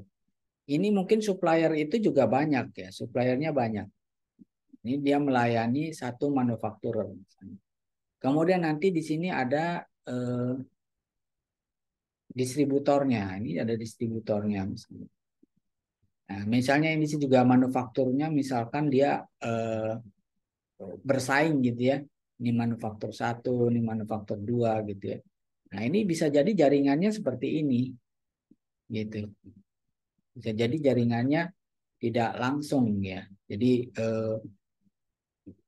Ini mungkin supplier itu juga banyak ya, suppliernya banyak. Ini dia melayani satu manufacturer. Kemudian nanti di sini ada distributornya. Ini ada distributornya misalnya. Nah, misalnya ini juga manufakturnya, misalkan dia bersaing gitu ya. Ini manufaktur satu, ini manufaktur dua gitu ya. Nah, ini bisa jadi jaringannya seperti ini gitu. Bisa jadi jaringannya tidak langsung ya. Jadi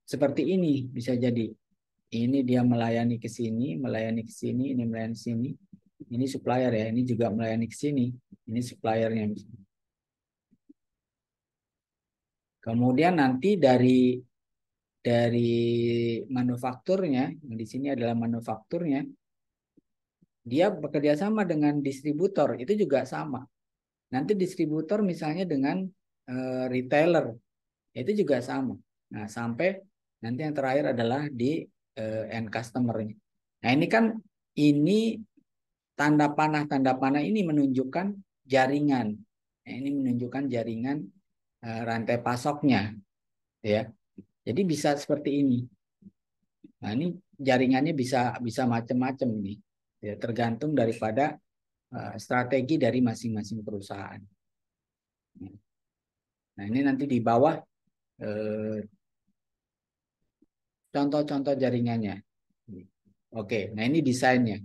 seperti ini bisa jadi. Ini dia melayani ke sini, melayani ke sini, ini melayani ke sini. Ini supplier ya, ini juga melayani ke sini. Ini suppliernya. Kemudian nanti dari manufakturnya, yang di sini adalah manufakturnya, dia bekerja sama dengan distributor, itu juga sama. Nanti distributor misalnya dengan retailer, itu juga sama. Nah, sampai nanti yang terakhir adalah di end customer-nya. Nah, ini kan ini tanda panah ini menunjukkan jaringan. Nah, ini menunjukkan jaringan rantai pasoknya, ya. Jadi bisa seperti ini. Nah, ini jaringannya bisa bisa macam-macam ini. Ya, tergantung daripada strategi dari masing-masing perusahaan. Nah, ini nanti di bawah contoh-contoh jaringannya. Oke, nah ini desainnya.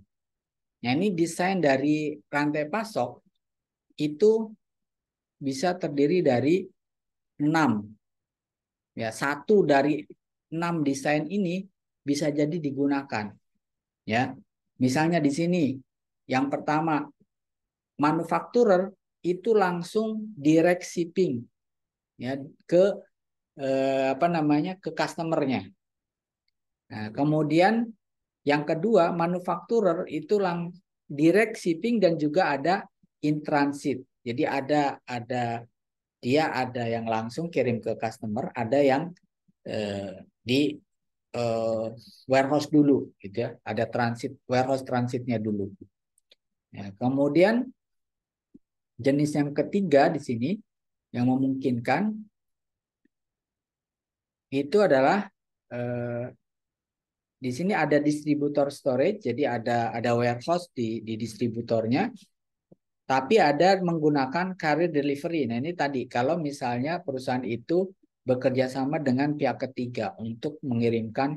Nah, ini desain dari rantai pasok itu bisa terdiri dari 6. Ya, satu dari 6 desain ini bisa jadi digunakan. Ya, misalnya di sini yang pertama, manufakturer itu langsung direct shipping ya ke apa namanya, ke customernya. Nah, kemudian yang kedua, manufakturer itu direct shipping dan juga ada in transit. Jadi ada yang langsung kirim ke customer, ada yang di warehouse dulu, gitu ya. Ada warehouse transitnya dulu. Ya, kemudian jenis yang ketiga di sini yang memungkinkan itu adalah di sini ada distributor storage, jadi ada warehouse di distributornya, tapi ada menggunakan carrier delivery. Nah, ini tadi kalau misalnya perusahaan itu bekerja sama dengan pihak ketiga untuk mengirimkan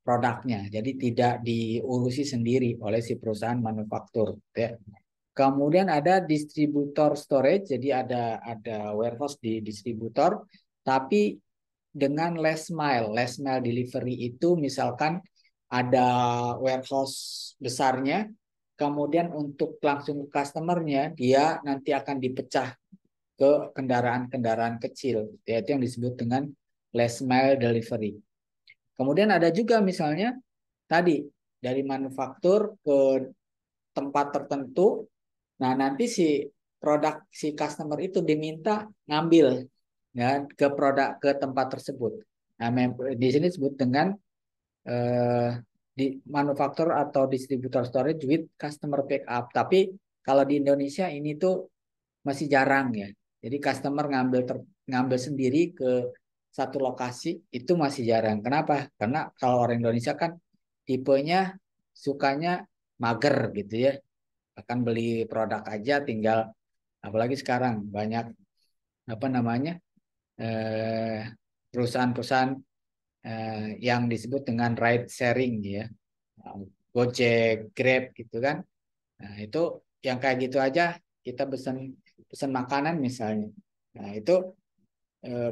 produknya, jadi tidak diurusi sendiri oleh si perusahaan manufaktur. Ya. Kemudian ada distributor storage, jadi ada warehouse di distributor, tapi dengan last mile delivery itu misalkan ada warehouse besarnya, kemudian untuk langsung ke customernya dia nanti akan dipecah ke kendaraan-kendaraan kecil, yaitu yang disebut dengan last mile delivery. Kemudian ada juga misalnya tadi dari manufaktur ke tempat tertentu, nah nanti si customer itu diminta ngambil ya ke tempat tersebut. Nah, di sini disebut dengan eh, di manufaktur atau distributor storage with customer pick up. Tapi kalau di Indonesia ini tuh masih jarang ya. Jadi customer ngambil sendiri ke satu lokasi itu masih jarang. Kenapa? Karena kalau orang Indonesia kan tipenya sukanya mager gitu ya. Akan beli produk aja tinggal, apalagi sekarang banyak apa namanya perusahaan-perusahaan yang disebut dengan ride sharing ya, Gojek, Grab gitu kan. Nah, itu yang kayak gitu aja kita pesan pesan makanan misalnya. Nah, itu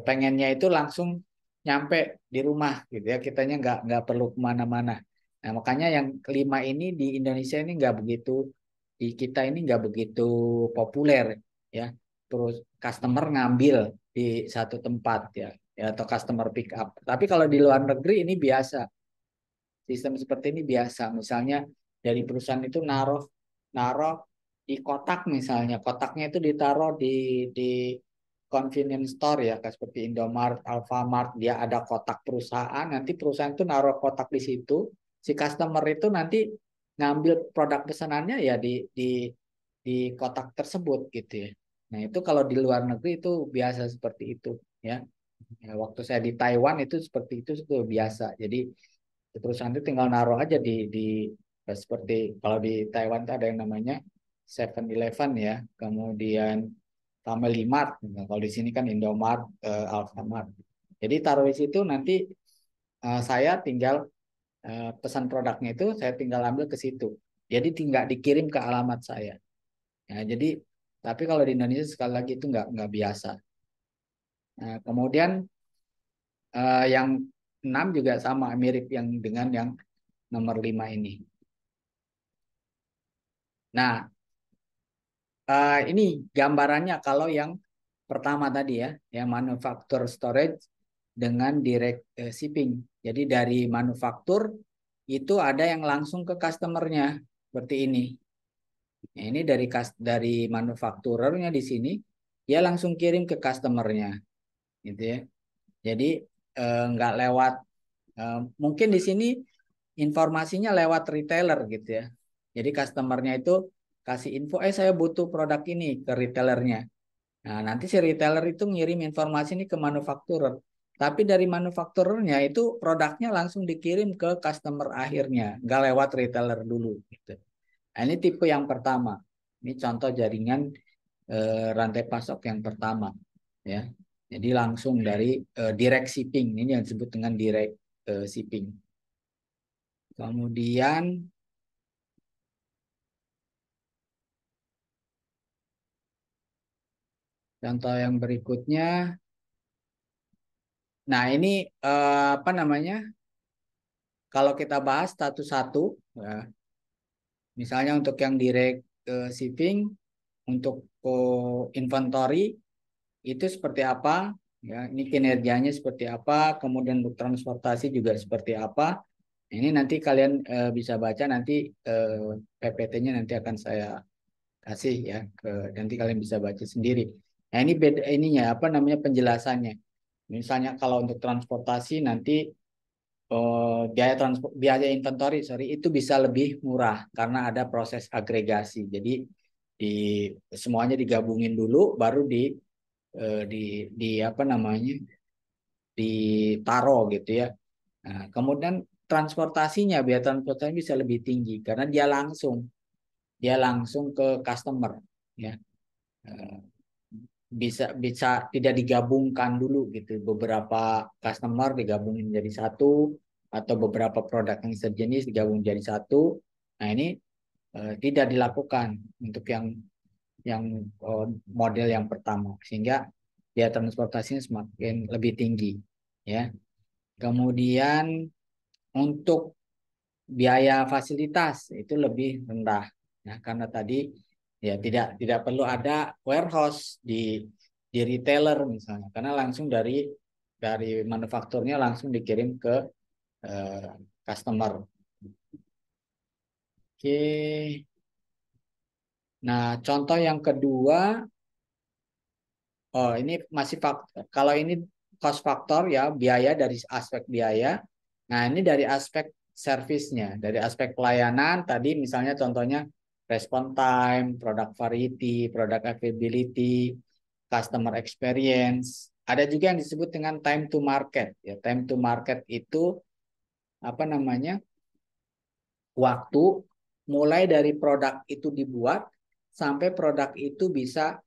pengennya itu langsung nyampe di rumah gitu ya. Kitanya nggak perlu kemana-mana. Nah, makanya yang kelima ini di Indonesia ini nggak begitu, di kita ini nggak begitu populer ya. Terus customer ngambil di satu tempat ya, ya atau customer pick up. Tapi kalau di luar negeri ini biasa. Sistem seperti ini biasa. Misalnya dari perusahaan itu naruh naruh di kotak misalnya. Kotaknya itu ditaruh di convenience store ya, kayak seperti Indomaret, Alfamart, dia ada kotak perusahaan, nanti perusahaan itu naruh kotak di situ, si customer itu nanti ngambil produk pesanannya ya di kotak tersebut gitu ya. Nah, itu kalau di luar negeri itu biasa seperti itu ya. Ya, waktu saya di Taiwan itu seperti itu biasa. Jadi perusahaan itu tinggal naruh aja seperti kalau di Taiwan itu ada yang namanya 7-Eleven ya, kemudian Family Mart. Nah, kalau di sini kan Indomart, Alfamart. Jadi taruh di situ nanti saya tinggal pesan produknya itu saya tinggal ambil ke situ. Jadi tinggal dikirim ke alamat saya. Ya, jadi tapi kalau di Indonesia sekali lagi itu nggak biasa. Nah, kemudian yang 6 juga sama mirip yang dengan yang nomor 5 ini. Nah, ini gambarannya kalau yang pertama tadi ya, yang manufacture storage dengan direct shipping. Jadi dari manufaktur itu ada yang langsung ke customernya seperti ini. Nah, ini dari manufakturernya di sini dia langsung kirim ke customernya, gitu ya. Jadi nggak lewat mungkin di sini informasinya lewat retailer gitu ya. Jadi customernya itu kasih info, saya butuh produk ini ke retailernya. Nah, nanti si retailer itu ngirim informasi ini ke manufakturer. Tapi dari manufakturernya itu produknya langsung dikirim ke customer akhirnya, nggak lewat retailer dulu. Gitu. Nah, ini tipe yang pertama. Ini contoh jaringan rantai pasok yang pertama, ya. Jadi langsung dari direct shipping. Ini yang disebut dengan direct shipping. Kemudian contoh yang berikutnya, nah ini apa namanya? Kalau kita bahas satu-satu, ya, misalnya untuk yang direct shipping, untuk inventory itu seperti apa? Ya, ini kinerjanya seperti apa? Kemudian untuk transportasi juga seperti apa? Ini nanti kalian bisa baca nanti PPT-nya nanti akan saya kasih ya ke nanti kalian bisa baca sendiri. Nah, ini beda ininya apa namanya penjelasannya. Misalnya kalau untuk transportasi nanti biaya inventory sorry itu bisa lebih murah karena ada proses agregasi. Jadi di semuanya digabungin dulu baru di apa namanya ditaruh gitu ya. Nah, kemudian transportasinya biaya transportasi bisa lebih tinggi karena dia langsung ke customer ya. Eh, bisa bisa tidak digabungkan dulu gitu beberapa customer digabungin jadi satu atau beberapa produk yang sejenis digabung jadi satu. Nah ini tidak dilakukan untuk yang model yang pertama sehingga biaya transportasinya semakin lebih tinggi ya. Kemudian untuk biaya fasilitas itu lebih rendah ya karena tadi ya tidak perlu ada warehouse di retailer misalnya karena langsung dari manufakturnya langsung dikirim ke eh, customer. Oke. Nah, contoh yang kedua, oh ini masih faktor. Kalau ini cost factor ya, biaya dari aspek biaya. Nah, ini dari aspek servisnya, dari aspek pelayanan tadi misalnya contohnya response time, product variety, product availability, customer experience. Ada juga yang disebut dengan time to market. Ya, time to market itu apa namanya? Waktu mulai dari produk itu dibuat sampai produk itu bisa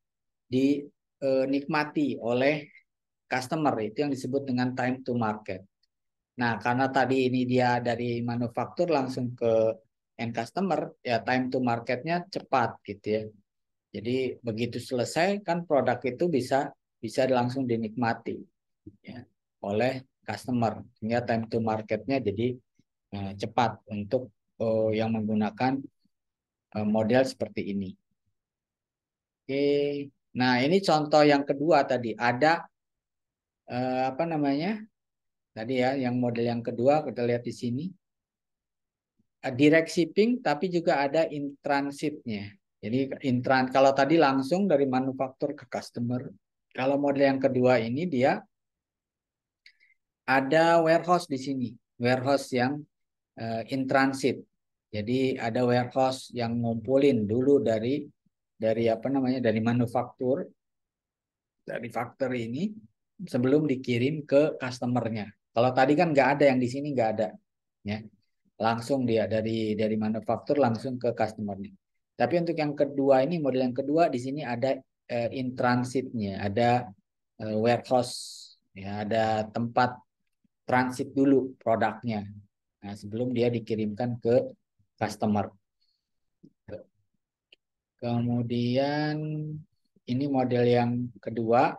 dinikmati oleh customer. Itu yang disebut dengan time to market. Nah, karena tadi ini dia dari manufaktur langsung ke end customer, ya time to marketnya cepat gitu ya. Jadi begitu selesai kan produk itu bisa bisa langsung dinikmati ya, oleh customer. Sehingga time to marketnya jadi cepat untuk yang menggunakan model seperti ini. Oke, nah ini contoh yang kedua tadi ada apa namanya tadi ya, yang model yang kedua kita lihat di sini direct shipping, tapi juga ada in transitnya. Jadi kalau tadi langsung dari manufaktur ke customer, kalau model yang kedua ini dia ada warehouse di sini, warehouse yang in transit. Jadi ada warehouse yang ngumpulin dulu dari apa namanya dari manufaktur dari factory ini sebelum dikirim ke customernya. Kalau tadi kan nggak ada yang di sini nggak ada, ya langsung dia dari manufaktur langsung ke customernya. Tapi untuk yang kedua ini model yang kedua di sini ada in transitnya, ada warehouse, ya ada tempat transit dulu produknya. Nah, sebelum dia dikirimkan ke customer. Kemudian ini model yang kedua.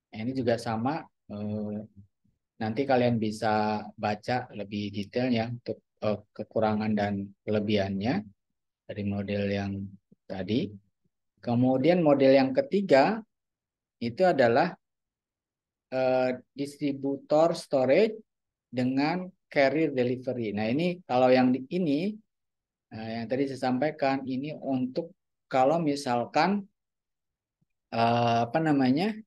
Nah, ini juga sama. eh, Nanti kalian bisa baca lebih detailnya untuk kekurangan dan kelebihannya dari model yang tadi. Kemudian model yang ketiga itu adalah distributor storage dengan carrier delivery. Nah, ini kalau yang ini yang tadi saya sampaikan ini untuk kalau misalkan apa namanya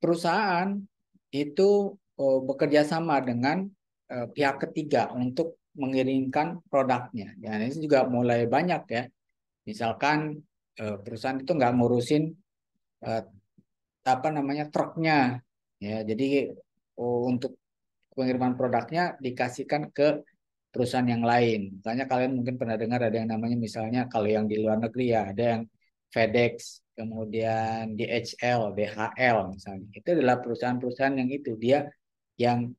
perusahaan itu bekerja sama dengan pihak ketiga untuk mengirimkan produknya. Ya, ini juga mulai banyak ya. Misalkan perusahaan itu nggak ngurusin eh, apa namanya truknya, ya. Jadi untuk pengiriman produknya dikasihkan ke perusahaan yang lain. Misalnya kalian mungkin pernah dengar ada yang namanya misalnya kalau yang di luar negeri ya ada yang FedEx, kemudian DHL, DHL misalnya. Itu adalah perusahaan-perusahaan yang itu dia yang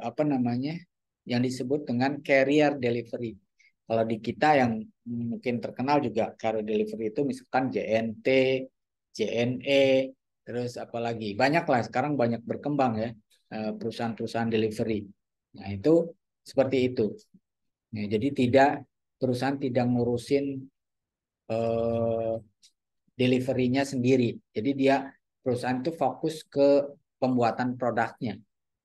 apa namanya yang disebut dengan carrier delivery. Kalau di kita yang mungkin terkenal juga carrier delivery itu misalkan JNT, JNE, terus apalagi banyak lah sekarang banyak berkembang ya perusahaan-perusahaan delivery. Nah itu seperti itu. Ya, jadi perusahaan tidak ngurusin eh, deliverynya sendiri. Jadi dia perusahaan itu fokus ke pembuatan produknya.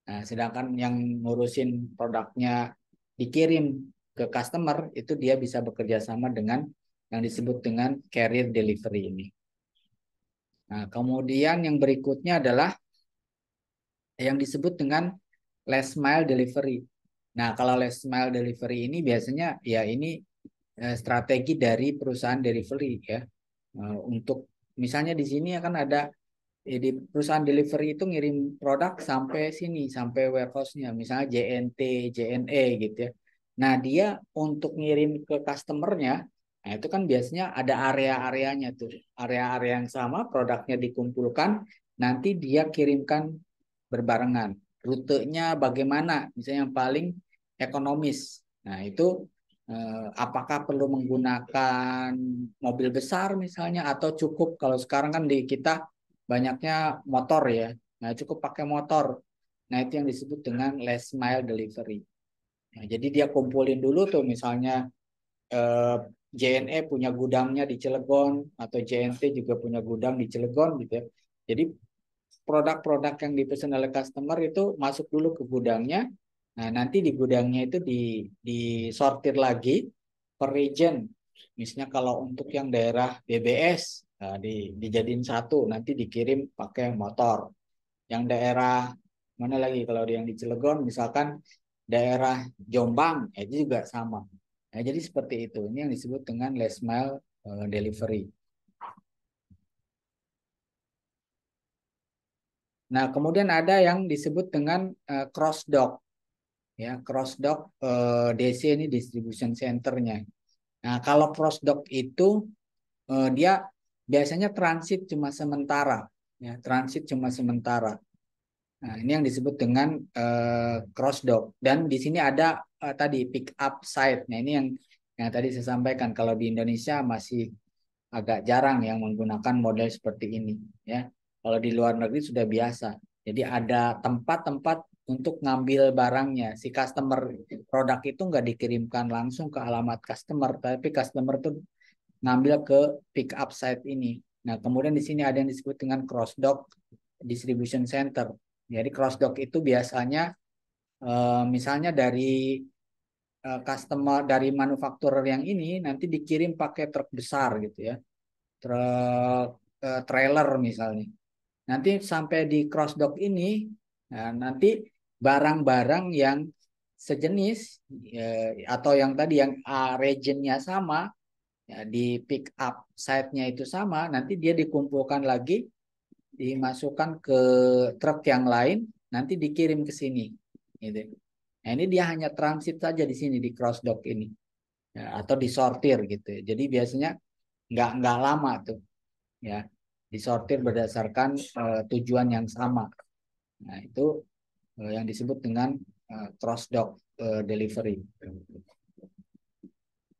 Nah, sedangkan yang ngurusin produknya dikirim ke customer itu dia bisa bekerja sama dengan yang disebut dengan carrier delivery ini. Nah, kemudian yang berikutnya adalah yang disebut dengan last mile delivery. Nah, kalau last mile delivery ini biasanya ya ini strategi dari perusahaan delivery ya. Untuk misalnya di sini akan ada di perusahaan delivery itu ngirim produk sampai sini, sampai warehouse-nya, misalnya JNT, JNE gitu ya. Nah, dia untuk ngirim ke customer-nya, nah itu kan biasanya ada area-areanya tuh. Area-area yang sama, produknya dikumpulkan, nanti dia kirimkan berbarengan. Rutenya bagaimana, misalnya yang paling ekonomis. Nah, itu apakah perlu menggunakan mobil besar misalnya atau cukup kalau sekarang kan di kita banyaknya motor ya. Nah, cukup pakai motor. Nah, itu yang disebut dengan last mile delivery. Nah, jadi dia kumpulin dulu tuh misalnya eh, JNE punya gudangnya di Cilegon atau JNT juga punya gudang di Cilegon gitu ya. Jadi produk-produk yang dipesan oleh customer itu masuk dulu ke gudangnya. Nah, nanti di gudangnya itu disortir lagi per region. Misalnya kalau untuk yang daerah BBS dijadiin satu, nanti dikirim pakai motor. Yang daerah mana lagi kalau yang di Cilegon misalkan daerah Jombang itu juga sama. Nah, jadi seperti itu. Ini yang disebut dengan last mile delivery. Nah, kemudian ada yang disebut dengan cross dock. Ya, cross dock DC ini distribution centernya. Nah, kalau cross dock itu dia biasanya transit cuma sementara, ya, transit cuma sementara. Nah, ini yang disebut dengan cross dock. Dan di sini ada tadi pick up site. Nah, ini yang tadi saya sampaikan kalau di Indonesia masih agak jarang yang menggunakan model seperti ini, ya. Kalau di luar negeri sudah biasa. Jadi ada tempat-tempat untuk ngambil barangnya. Si customer produk itu nggak dikirimkan langsung ke alamat customer, tapi customer tuh ngambil ke pick up site ini. Nah, kemudian di sini ada yang disebut dengan cross dock distribution center. Jadi cross dock itu biasanya misalnya dari customer dari manufakturer yang ini nanti dikirim pakai truk besar gitu ya. Truk trailer misalnya. Nanti sampai di cross dock ini, nah, nanti barang-barang yang sejenis atau yang tadi yang regionnya sama, ya, di pick up site-nya itu sama, nanti dia dikumpulkan lagi, dimasukkan ke truk yang lain, nanti dikirim ke sini, gitu. Nah, ini dia hanya transit saja di sini di cross dock ini, ya, atau disortir gitu. Jadi biasanya nggak lama tuh, ya, disortir berdasarkan tujuan yang sama. Nah, itu yang disebut dengan cross dock delivery.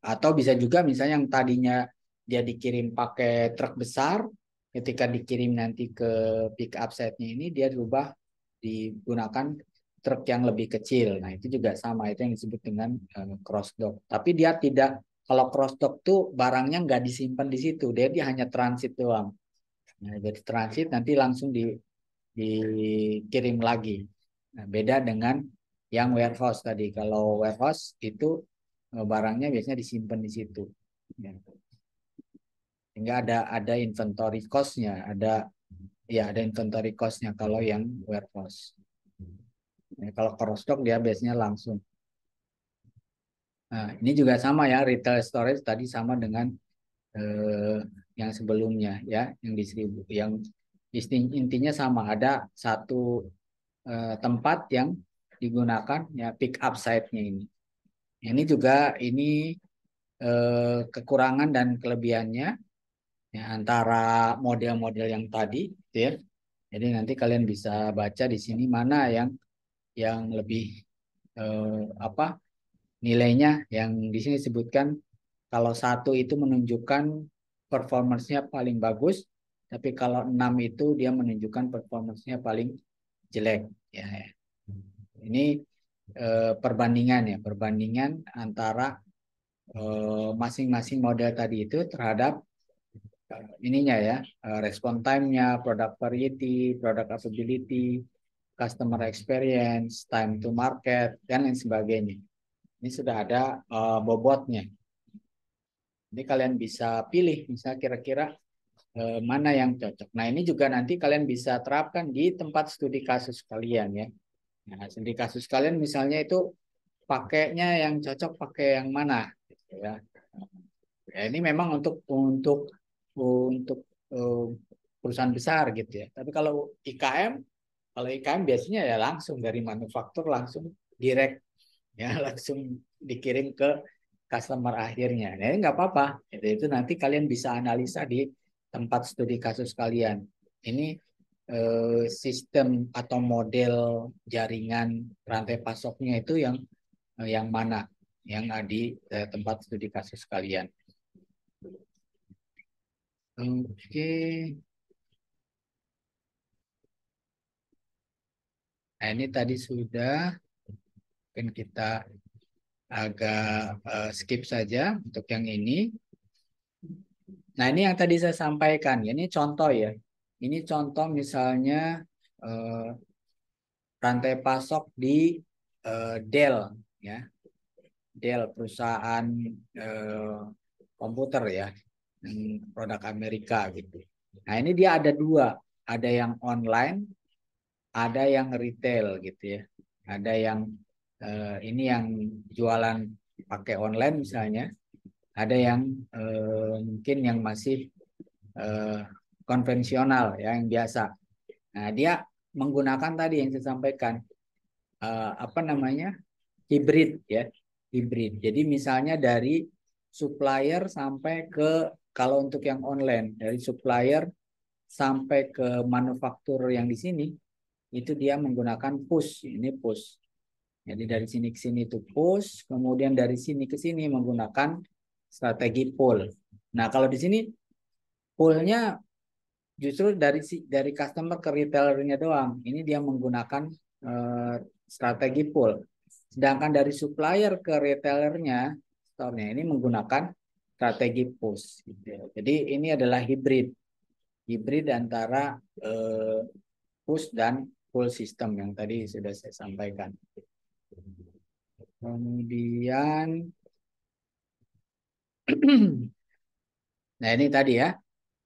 Atau bisa juga misalnya yang tadinya dia dikirim pakai truk besar, ketika dikirim nanti ke pick up set-nya ini dia dirubah digunakan truk yang lebih kecil. Nah, itu juga sama, itu yang disebut dengan cross dock. Tapi dia tidak, kalau cross dock tuh barangnya nggak disimpan di situ, dia hanya transit doang. Nah, jadi transit nanti langsung dikirim lagi. Nah, beda dengan yang warehouse tadi. Kalau warehouse itu barangnya biasanya disimpan di situ. Ya. Sehingga ada inventory cost-nya, ada inventory cost-nya kalau yang warehouse. Nah, kalau cross dock dia biasanya langsung. Nah, ini juga sama ya, retail storage tadi sama dengan eh, yang sebelumnya ya, yang distribu, yang intinya sama, ada satu tempat yang digunakan ya pick up site-nya ini. Ini juga kekurangan dan kelebihannya ya, antara model-model yang tadi, gitu ya. Jadi nanti kalian bisa baca di sini mana yang lebih apa nilainya, yang di sini disebutkan kalau satu itu menunjukkan performance-nya paling bagus, tapi kalau 6 itu dia menunjukkan performance-nya paling jelek. Ya, ya. Ini perbandingan ya, perbandingan antara masing-masing model tadi itu terhadap ininya ya, respon time-nya, product variety, product availability, customer experience, time to market, dan lain sebagainya. Ini sudah ada bobotnya. Jadi kalian bisa pilih, misalnya kira-kira mana yang cocok. Nah, ini juga nanti kalian bisa terapkan di tempat studi kasus kalian ya. Nah, studi kasus kalian misalnya itu pakainya yang cocok pakai yang mana gitu ya. Ya, ini memang untuk perusahaan besar gitu ya. Tapi kalau IKM biasanya ya langsung dari manufaktur langsung direct ya, langsung dikirim ke customer akhirnya. Nah, ini nggak apa-apa. Itu nanti kalian bisa analisa di tempat studi kasus kalian. Ini sistem atau model jaringan rantai pasoknya itu yang mana yang ada di tempat studi kasus kalian. Oke. Nah, ini tadi sudah, mungkin kita agak skip saja untuk yang ini. Nah, ini yang tadi saya sampaikan. Ini contoh ya. Ini contoh misalnya eh, rantai pasok di Dell ya. Dell perusahaan eh, komputer ya, produk Amerika gitu. Nah, ini dia ada dua, ada yang online, ada yang retail gitu ya. Ada yang ini yang jualan pakai online misalnya, ada yang mungkin yang masih eh, konvensional ya, yang biasa. Nah, dia menggunakan tadi yang saya sampaikan apa namanya? Hibrid ya, hibrid. Jadi misalnya dari supplier sampai ke, kalau untuk yang online dari supplier sampai ke manufaktur yang di sini itu dia menggunakan push. Ini push. Jadi dari sini ke sini itu push, kemudian dari sini ke sini menggunakan strategi pull. Nah, kalau di sini pull-nya justru dari customer ke retailernya doang. Ini dia menggunakan strategi pull. Sedangkan dari supplier ke retailernya, store-nya ini menggunakan strategi push. Gitu ya. Jadi ini adalah hibrid, hibrid antara push dan pull system yang tadi sudah saya sampaikan. Kemudian, nah ini tadi ya.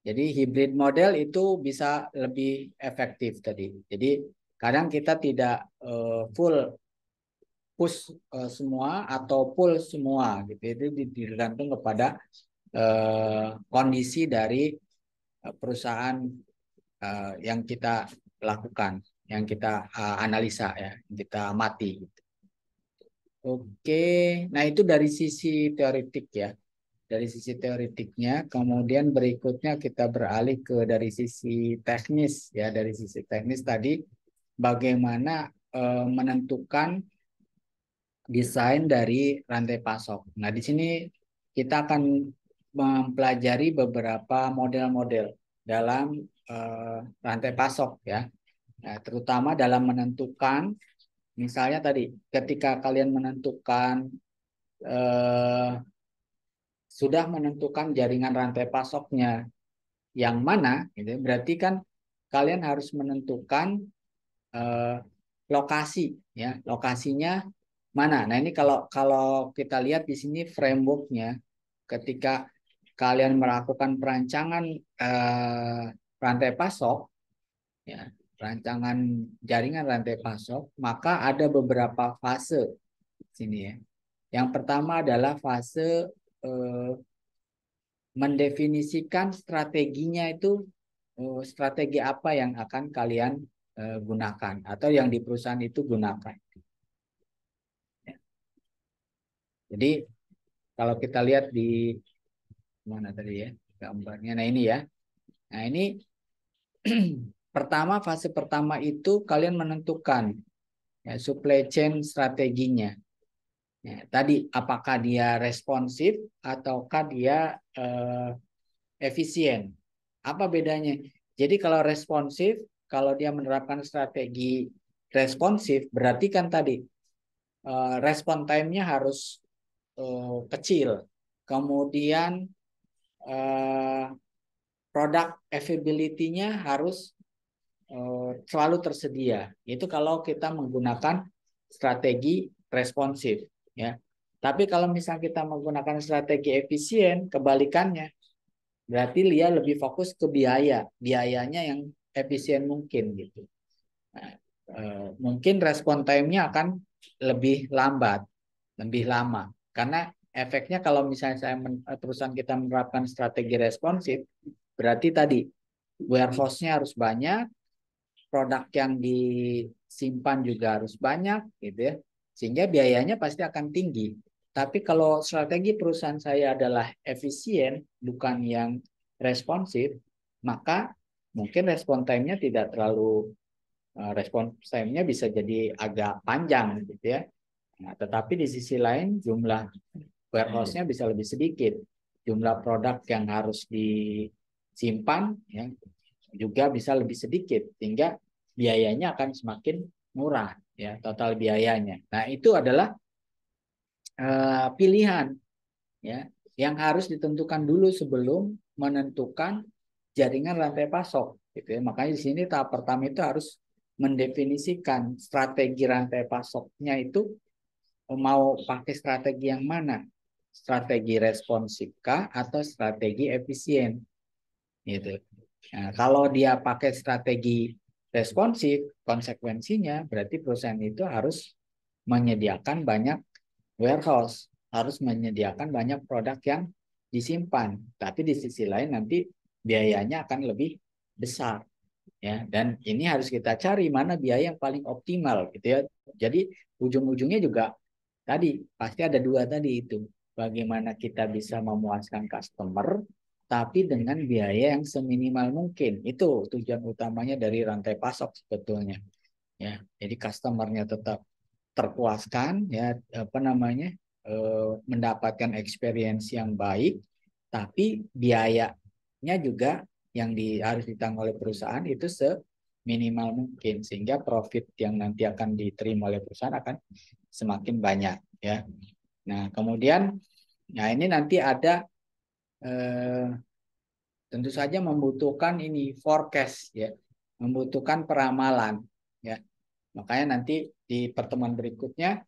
Jadi hybrid model itu bisa lebih efektif tadi. Jadi kadang kita tidak full push semua atau pull semua gitu. Itu tergantung kepada kondisi dari perusahaan yang kita lakukan, yang kita analisa ya, yang kita amati. Gitu. Oke, nah itu dari sisi teoritik ya. Dari sisi teoritiknya, kemudian berikutnya kita beralih ke dari sisi teknis ya. Dari sisi teknis tadi bagaimana menentukan desain dari rantai pasok. Nah, di sini kita akan mempelajari beberapa model-model dalam rantai pasok ya. Nah, terutama dalam menentukan, misalnya tadi ketika kalian menentukan eh, sudah menentukan jaringan rantai pasoknya yang mana, gitu. Berarti kan kalian harus menentukan lokasi, ya, lokasinya mana. Nah, ini kalau kita lihat di sini frameworknya, ketika kalian melakukan perancangan rantai pasok, ya, rancangan jaringan rantai pasok, maka ada beberapa fase sini ya. Yang pertama adalah fase mendefinisikan strateginya itu, strategi apa yang akan kalian gunakan atau yang di perusahaan itu gunakan. Jadi kalau kita lihat di mana tadi ya gambarnya, nah ini ya, nah ini fase pertama itu kalian menentukan ya, supply chain strateginya. Ya, tadi apakah dia responsif ataukah dia efisien? Apa bedanya? Jadi kalau responsif, kalau dia menerapkan strategi responsif, berarti kan tadi respon time-nya harus kecil. Kemudian product availability-nya harus selalu tersedia. Itu kalau kita menggunakan strategi responsif, ya. Tapi kalau misalnya kita menggunakan strategi efisien, kebalikannya, berarti dia lebih fokus ke biayanya yang efisien mungkin gitu. Nah, mungkin respon time-nya akan lebih lambat, lebih lama. Karena efeknya kalau misalnya perusahaan kita menerapkan strategi responsif, berarti tadi warehouse-nya harus banyak, produk yang disimpan juga harus banyak, gitu ya. Sehingga biayanya pasti akan tinggi. Tapi kalau strategi perusahaan saya adalah efisien, bukan yang responsif, maka mungkin respon time-nya tidak terlalu, respon time-nya bisa jadi agak panjang, gitu ya. Nah, tetapi di sisi lain jumlah warehouse-nya bisa lebih sedikit, jumlah produk yang harus disimpan ya juga bisa lebih sedikit, sehingga biayanya akan semakin murah ya, total biayanya. Nah, itu adalah pilihan ya yang harus ditentukan dulu sebelum menentukan jaringan rantai pasok gitu ya. Makanya di sini tahap pertama itu harus mendefinisikan strategi rantai pasoknya itu, mau pakai strategi yang mana? Strategi responsif kah atau strategi efisien? Gitu. Nah, kalau dia pakai strategi responsif, konsekuensinya berarti perusahaan itu harus menyediakan banyak warehouse, harus menyediakan banyak produk yang disimpan. Tapi di sisi lain nanti biayanya akan lebih besar, ya. Dan ini harus kita cari mana biaya yang paling optimal, gitu ya. Jadi ujung-ujungnya juga tadi pasti ada dua tadi itu. Bagaimana kita bisa memuaskan customer tapi dengan biaya yang seminimal mungkin. Itu tujuan utamanya dari rantai pasok sebetulnya. Ya, jadi customernya tetap terpuaskan, ya, apa namanya, mendapatkan experience yang baik, tapi biayanya juga yang harus ditanggung oleh perusahaan itu seminimal mungkin, sehingga profit yang nanti akan diterima oleh perusahaan akan semakin banyak, ya. Nah, kemudian, nah ini nanti ada tentu saja membutuhkan ini forecast, ya, membutuhkan peramalan, ya. Makanya nanti di pertemuan berikutnya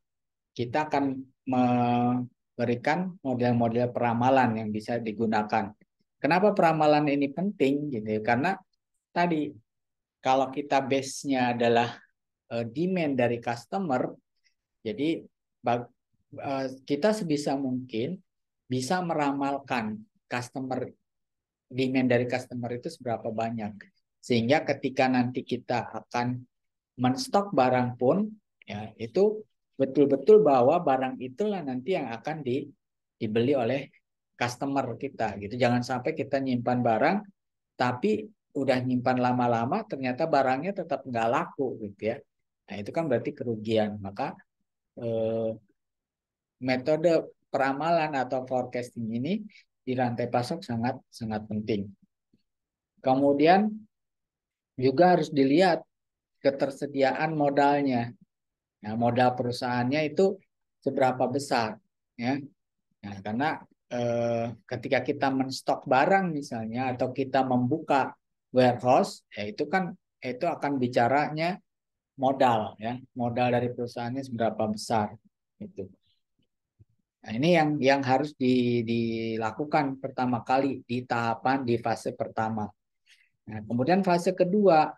kita akan memberikan model-model peramalan yang bisa digunakan. Kenapa peramalan ini penting gitu ya? Karena tadi kalau kita base-nya adalah demand dari customer, jadi kita sebisa mungkin bisa meramalkan demand dari customer itu seberapa banyak. Sehingga ketika nanti kita akan menstok barang pun, ya, itu betul-betul bahwa barang itulah nanti yang akan dibeli oleh customer kita gitu. Jangan sampai kita nyimpan barang tapi udah nyimpan lama-lama ternyata barangnya tetap nggak laku gitu ya. Nah, itu kan berarti kerugian. Maka metode peramalan atau forecasting ini di rantai pasok sangat sangat penting. Kemudian juga harus dilihat ketersediaan modalnya. Nah, modal perusahaannya itu seberapa besar, ya. Nah, karena ketika kita menstok barang misalnya atau kita membuka warehouse, ya itu akan bicaranya modal, ya, modal dari perusahaannya seberapa besar itu. Nah, ini yang harus dilakukan pertama kali di fase pertama. Nah, kemudian fase kedua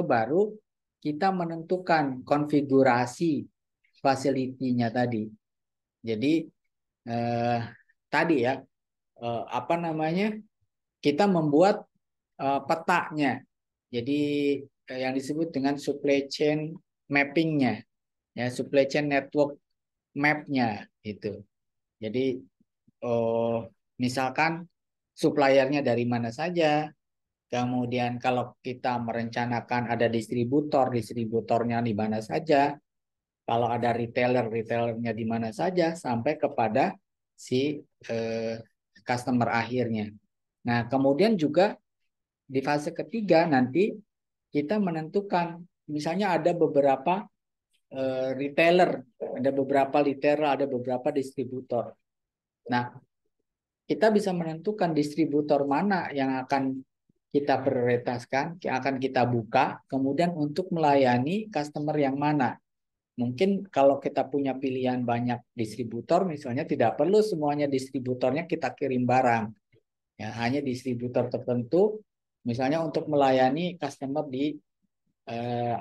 baru kita menentukan konfigurasi facility-nya tadi. Jadi tadi ya, apa namanya, kita membuat petanya. Jadi yang disebut dengan supply chain mapping-nya, ya, supply chain network map-nya itu. Jadi misalkan suppliernya dari mana saja, kemudian kalau kita merencanakan ada distributornya di mana saja, kalau ada retailernya di mana saja, sampai kepada si customer akhirnya. Nah, kemudian juga di fase ketiga nanti kita menentukan, misalnya ada beberapa retailer, ada beberapa distributor. Nah, kita bisa menentukan distributor mana yang akan kita prioritaskan, yang akan kita buka, kemudian untuk melayani customer yang mana. Mungkin kalau kita punya pilihan banyak distributor, misalnya tidak perlu semuanya distributornya kita kirim barang. Ya, hanya distributor tertentu, misalnya untuk melayani customer di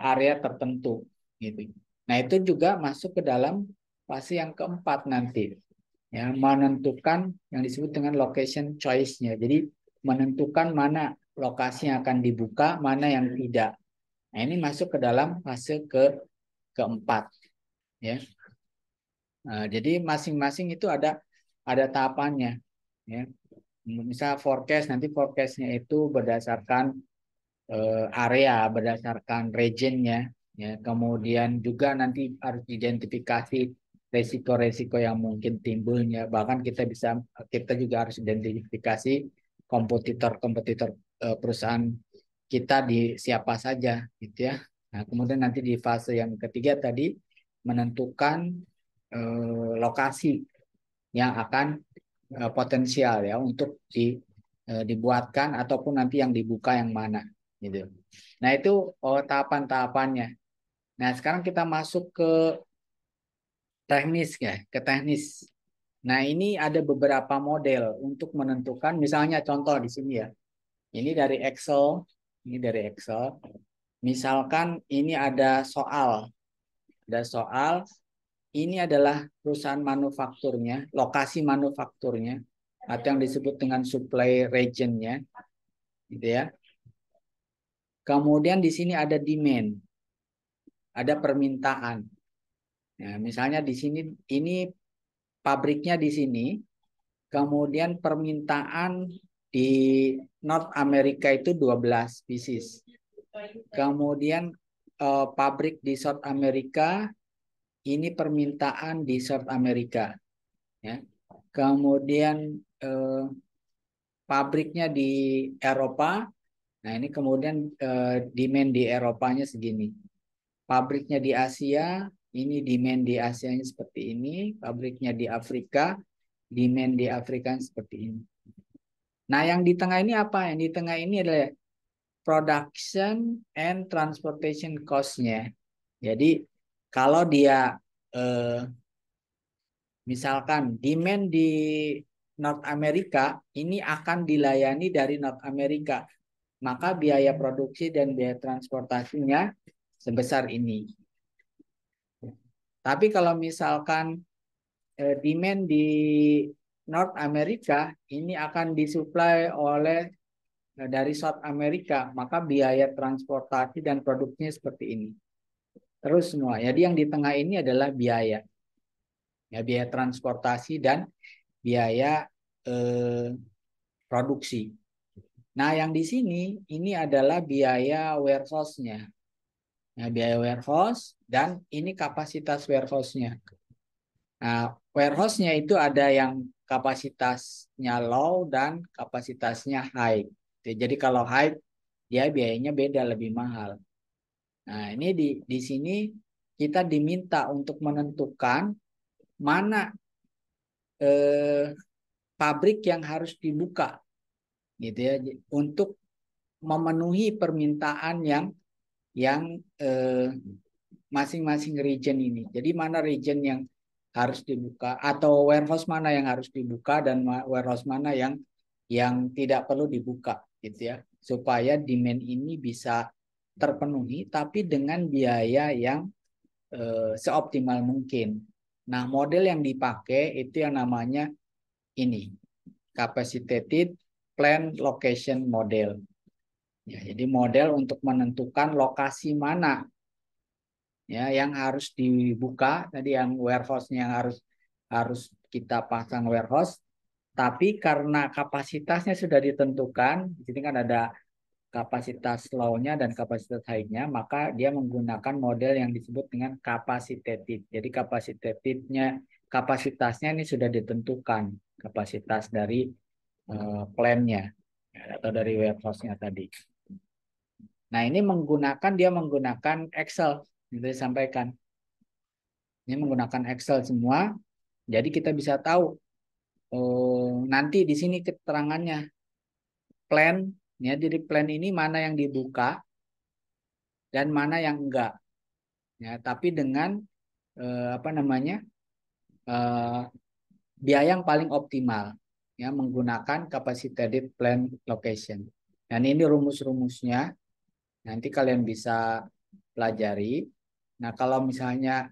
area tertentu. Gitu. Nah, itu juga masuk ke dalam fase yang keempat nanti. Ya, menentukan yang disebut dengan location choice-nya. Jadi menentukan mana lokasi yang akan dibuka, mana yang tidak. Nah, ini masuk ke dalam fase keempat. Ya. Nah, jadi masing-masing itu ada tahapannya. Ya. Misal forecast, nanti forecast-nya itu berdasarkan area, berdasarkan regionnya. Ya. Kemudian juga nanti harus identifikasi resiko-resiko yang mungkin timbulnya. Bahkan kita juga harus identifikasi kompetitor-kompetitor perusahaan kita di siapa saja, gitu ya. Nah, kemudian nanti di fase yang ketiga tadi menentukan lokasi yang akan potensial ya untuk dibuatkan ataupun nanti yang dibuka yang mana, gitu. Nah, itu tahapan-tahapannya. Nah, sekarang kita masuk ke teknis ya, ke teknis. Nah, ini ada beberapa model untuk menentukan, misalnya contoh di sini ya. Ini dari Excel, ini dari Excel. Misalkan ini ada soal, ini adalah perusahaan manufakturnya, lokasi manufakturnya, atau yang disebut dengan supply region-nya, gitu ya. Kemudian di sini ada demand, ada permintaan. Nah, misalnya di sini ini pabriknya di sini, kemudian permintaan di North America itu 12 pieces. Kemudian pabrik di South America, ini permintaan di South America. Ya. Kemudian pabriknya di Eropa, nah ini kemudian demand di Eropanya segini. Pabriknya di Asia, ini demand di Asianya seperti ini. Pabriknya di Afrika, demand di Afrika seperti ini. Nah, yang di tengah ini apa? Yang di tengah ini adalah production and transportation cost-nya. Jadi kalau dia misalkan demand di North America ini akan dilayani dari North America, maka biaya produksi dan biaya transportasinya sebesar ini. Tapi kalau misalkan demand di North America ini akan disuplai oleh dari South America, maka biaya transportasi dan produksinya seperti ini. Terus semua. Jadi yang di tengah ini adalah biaya. Ya, biaya transportasi dan biaya produksi. Nah, yang di sini ini adalah biaya warehouse-nya. Nah, biaya warehouse dan ini kapasitas warehouse-nya. Nah, warehouse-nya itu ada yang kapasitasnya low dan kapasitasnya high. Jadi kalau high dia biayanya beda, lebih mahal. Nah, ini di sini kita diminta untuk menentukan mana pabrik yang harus dibuka, gitu ya, untuk memenuhi permintaan yang masing-masing region ini. Jadi mana region yang harus dibuka atau warehouse mana yang harus dibuka dan warehouse mana yang tidak perlu dibuka gitu ya. Supaya demand ini bisa terpenuhi tapi dengan biaya yang seoptimal mungkin. Nah, model yang dipakai itu yang namanya ini, capacitated plan location model. Ya, jadi model untuk menentukan lokasi mana ya yang harus dibuka, tadi yang warehouse-nya yang harus harus kita pasang warehouse, tapi karena kapasitasnya sudah ditentukan, di sini kan ada kapasitas low-nya dan kapasitas high-nya, maka dia menggunakan model yang disebut dengan capacitated. Jadi kapasitasnya ini sudah ditentukan, kapasitas dari plan-nya atau dari warehouse-nya tadi. Nah, ini dia menggunakan Excel, yang tadi sampaikan. Ini menggunakan Excel semua, jadi kita bisa tahu nanti di sini keterangannya plan, ya, jadi plan ini mana yang dibuka dan mana yang enggak. Ya, tapi dengan apa namanya eh, biaya yang paling optimal, ya, menggunakan capacitated plan location. Dan ini rumus-rumusnya, nanti kalian bisa pelajari. Nah, kalau misalnya,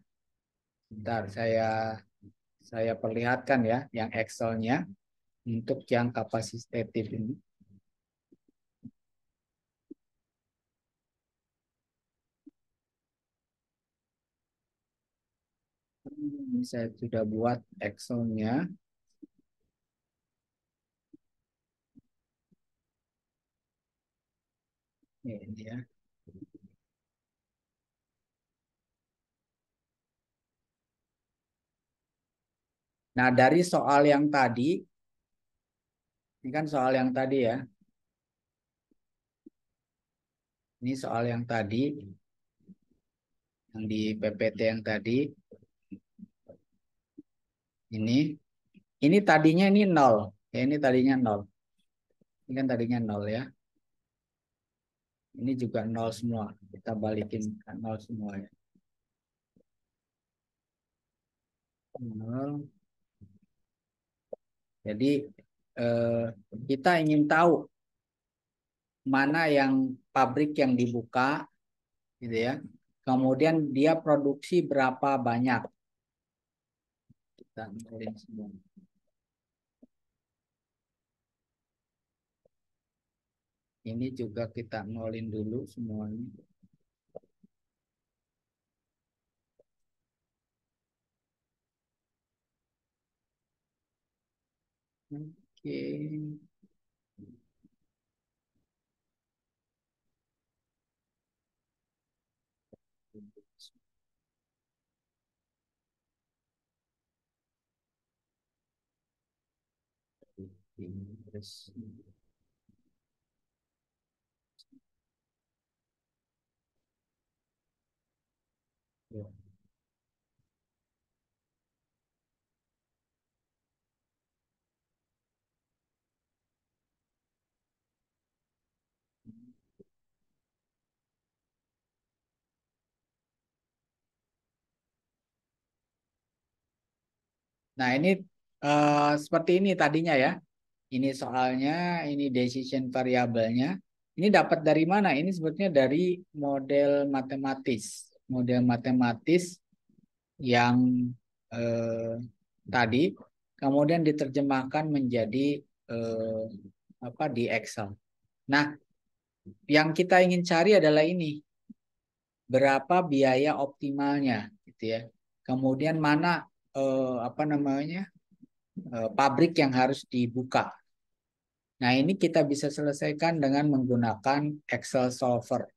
bentar saya perlihatkan ya, yang Excel-nya untuk yang kapasitatif ini. Ini saya sudah buat Excel-nya. Ini ya. Nah, dari soal yang tadi, ini kan soal yang tadi ya. Ini soal yang tadi, yang di PPT yang tadi. Ini tadinya ini nol. Ya, ini tadinya nol. Ini kan tadinya nol ya. Ini juga nol semua. Kita balikin ke nol semua ya. Nol. Jadi eh, kita ingin tahu mana yang pabrik yang dibuka, gitu ya. Kemudian dia produksi berapa banyak. Kita nolin semua. Ini juga kita nolin dulu semuanya. Oke. Terus, ya. Nah, ini seperti ini tadinya ya. Ini soalnya, ini decision variabelnya. Ini dapat dari mana? Ini sebetulnya dari model matematis. Model matematis yang eh, tadi kemudian diterjemahkan menjadi eh, apa di Excel. Nah, yang kita ingin cari adalah ini, berapa biaya optimalnya, gitu ya. Kemudian mana apa namanya pabrik yang harus dibuka. Nah, ini kita bisa selesaikan dengan menggunakan Excel solver.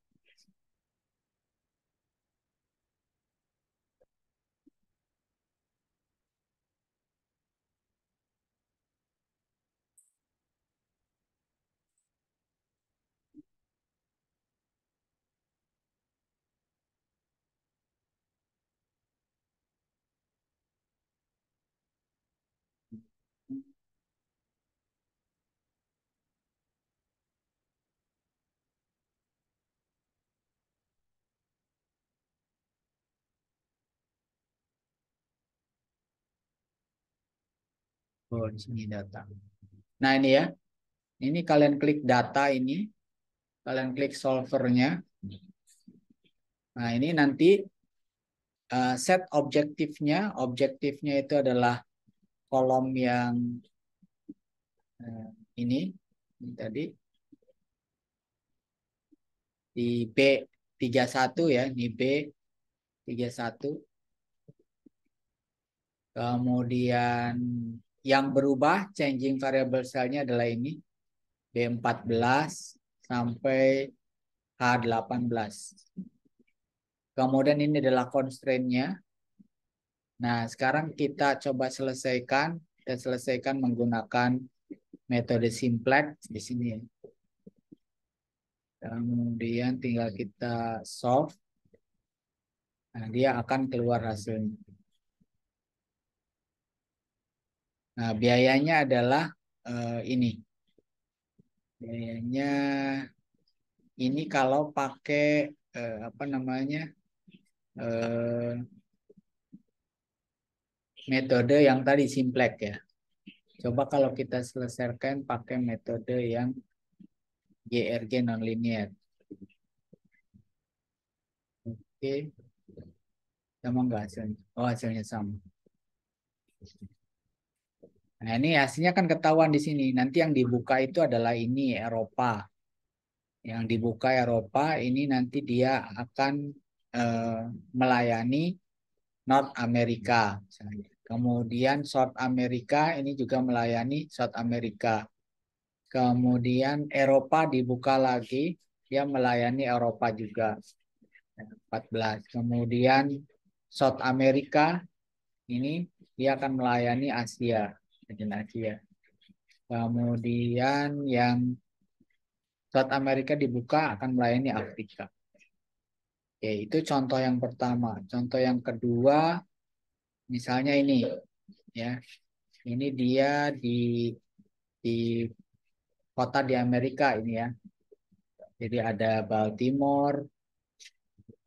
Oh, di sini data. Nah, ini ya. Ini kalian klik data ini. Kalian klik solvernya. Nah, ini nanti set objektifnya. Objektifnya itu adalah kolom yang ini tadi di B31 ya, ini B31. Kemudian yang berubah changing variable cell-nya adalah ini B14 sampai H18. Kemudian ini adalah constraint-nya. Nah, sekarang kita coba selesaikan. Kita selesaikan menggunakan metode simplex di sini ya. Kemudian tinggal kita solve. Nah, dia akan keluar hasilnya. Nah, biayanya adalah ini. Biayanya ini kalau pakai apa namanya metode yang tadi simplex ya. Coba kalau kita selesaikan pakai metode yang GRG nonlinear. Oke, sama nggak hasilnya? Oh, hasilnya sama. Nah, ini hasilnya kan ketahuan di sini. Nanti yang dibuka itu adalah ini Eropa. Yang dibuka Eropa ini nanti dia akan melayani North America. Kemudian South America ini juga melayani South America. Kemudian Eropa dibuka lagi, dia melayani Eropa juga. 14. Kemudian South America ini dia akan melayani Asia. Asia. Kemudian yang South America dibuka akan melayani Afrika. Oke, itu contoh yang pertama. Contoh yang kedua, misalnya ini, ya, ini dia di kota di Amerika ini ya. Jadi ada Baltimore.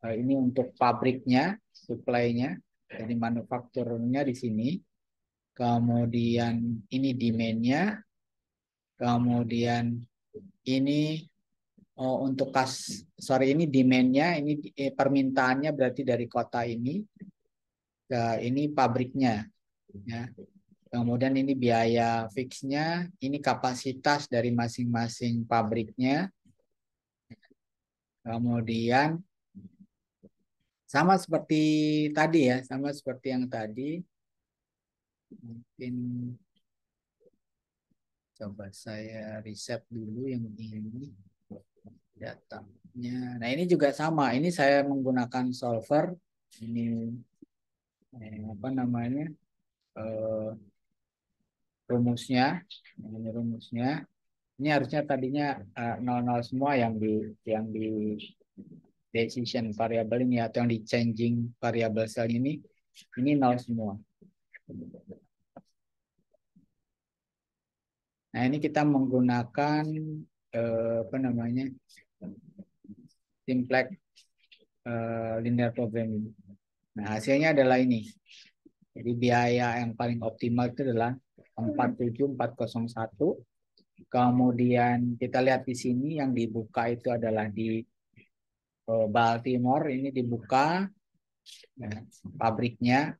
Ini untuk pabriknya, supply-nya, jadi manufakturnya di sini. Kemudian ini demand-nya. Kemudian ini untuk ini demand-nya, ini permintaannya berarti dari kota ini ke ini pabriknya ya. Kemudian ini biaya fixnya, ini kapasitas dari masing-masing pabriknya. Kemudian sama seperti tadi ya, sama seperti yang tadi. Mungkin coba saya riset dulu yang ini datanya. Nah, ini juga sama. Ini saya menggunakan solver. Ini apa namanya? eh, rumusnya. Ini rumusnya. Ini harusnya tadinya 00 semua yang di decision variable ini atau yang di changing variable cell ini 0 semua. Nah, ini kita menggunakan apa namanya? Simplex linear programming. Nah, hasilnya adalah ini. Jadi biaya yang paling optimal itu adalah 47401. Kemudian kita lihat di sini yang dibuka itu adalah di Baltimore, ini dibuka pabriknya.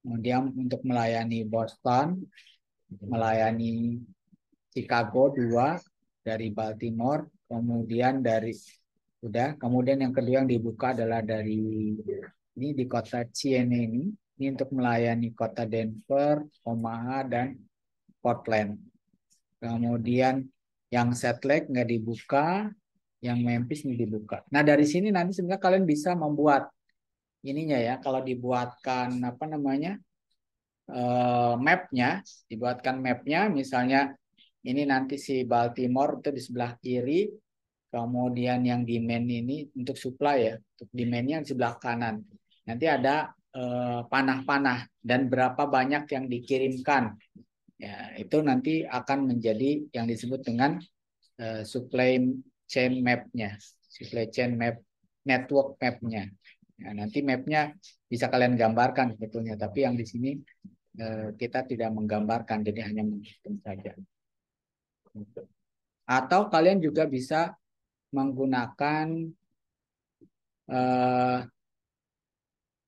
Kemudian untuk melayani Boston, melayani Chicago 2 dari Baltimore, kemudian kemudian yang kedua yang dibuka adalah dari ini di kota Cheyenne ini untuk melayani kota Denver, Omaha dan Portland. Kemudian yang Salt Lake nggak dibuka, yang Memphis ini dibuka. Nah, dari sini nanti sebenarnya kalian bisa membuat ininya ya, kalau dibuatkan apa namanya mapnya, misalnya ini nanti si Baltimore itu di sebelah kiri, kemudian yang demand ini untuk supply ya, untuk demandnya di sebelah kanan. Nanti ada panah-panah dan berapa banyak yang dikirimkan. Ya, itu nanti akan menjadi yang disebut dengan supply chain map-nya, supply chain map, network map-nya. Ya, nanti map-nya bisa kalian gambarkan sebetulnya, tapi yang di sini kita tidak menggambarkan, jadi hanya menghitung saja. Atau kalian juga bisa menggunakan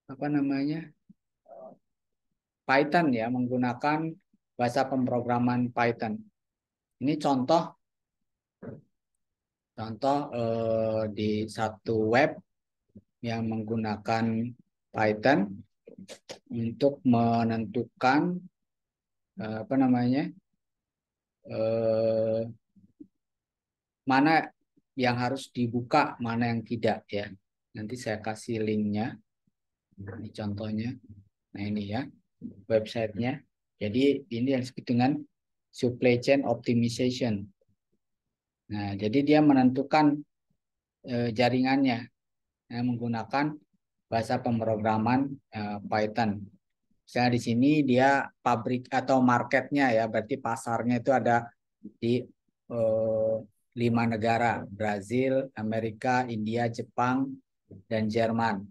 apa namanya Python ya, menggunakan bahasa pemrograman Python. Ini contoh di satu web yang menggunakan Python untuk menentukan apa namanya eh, mana yang harus dibuka, mana yang tidak ya. Nanti saya kasih linknya. Ini contohnya. Nah ini ya websitenya. Jadi ini yang disebut dengan supply chain optimization. Nah jadi dia menentukan jaringannya menggunakan bahasa pemrograman Python. Misalnya di sini dia pabrik atau marketnya ya, berarti pasarnya itu ada di 5 negara, Brazil, Amerika, India, Jepang, dan Jerman.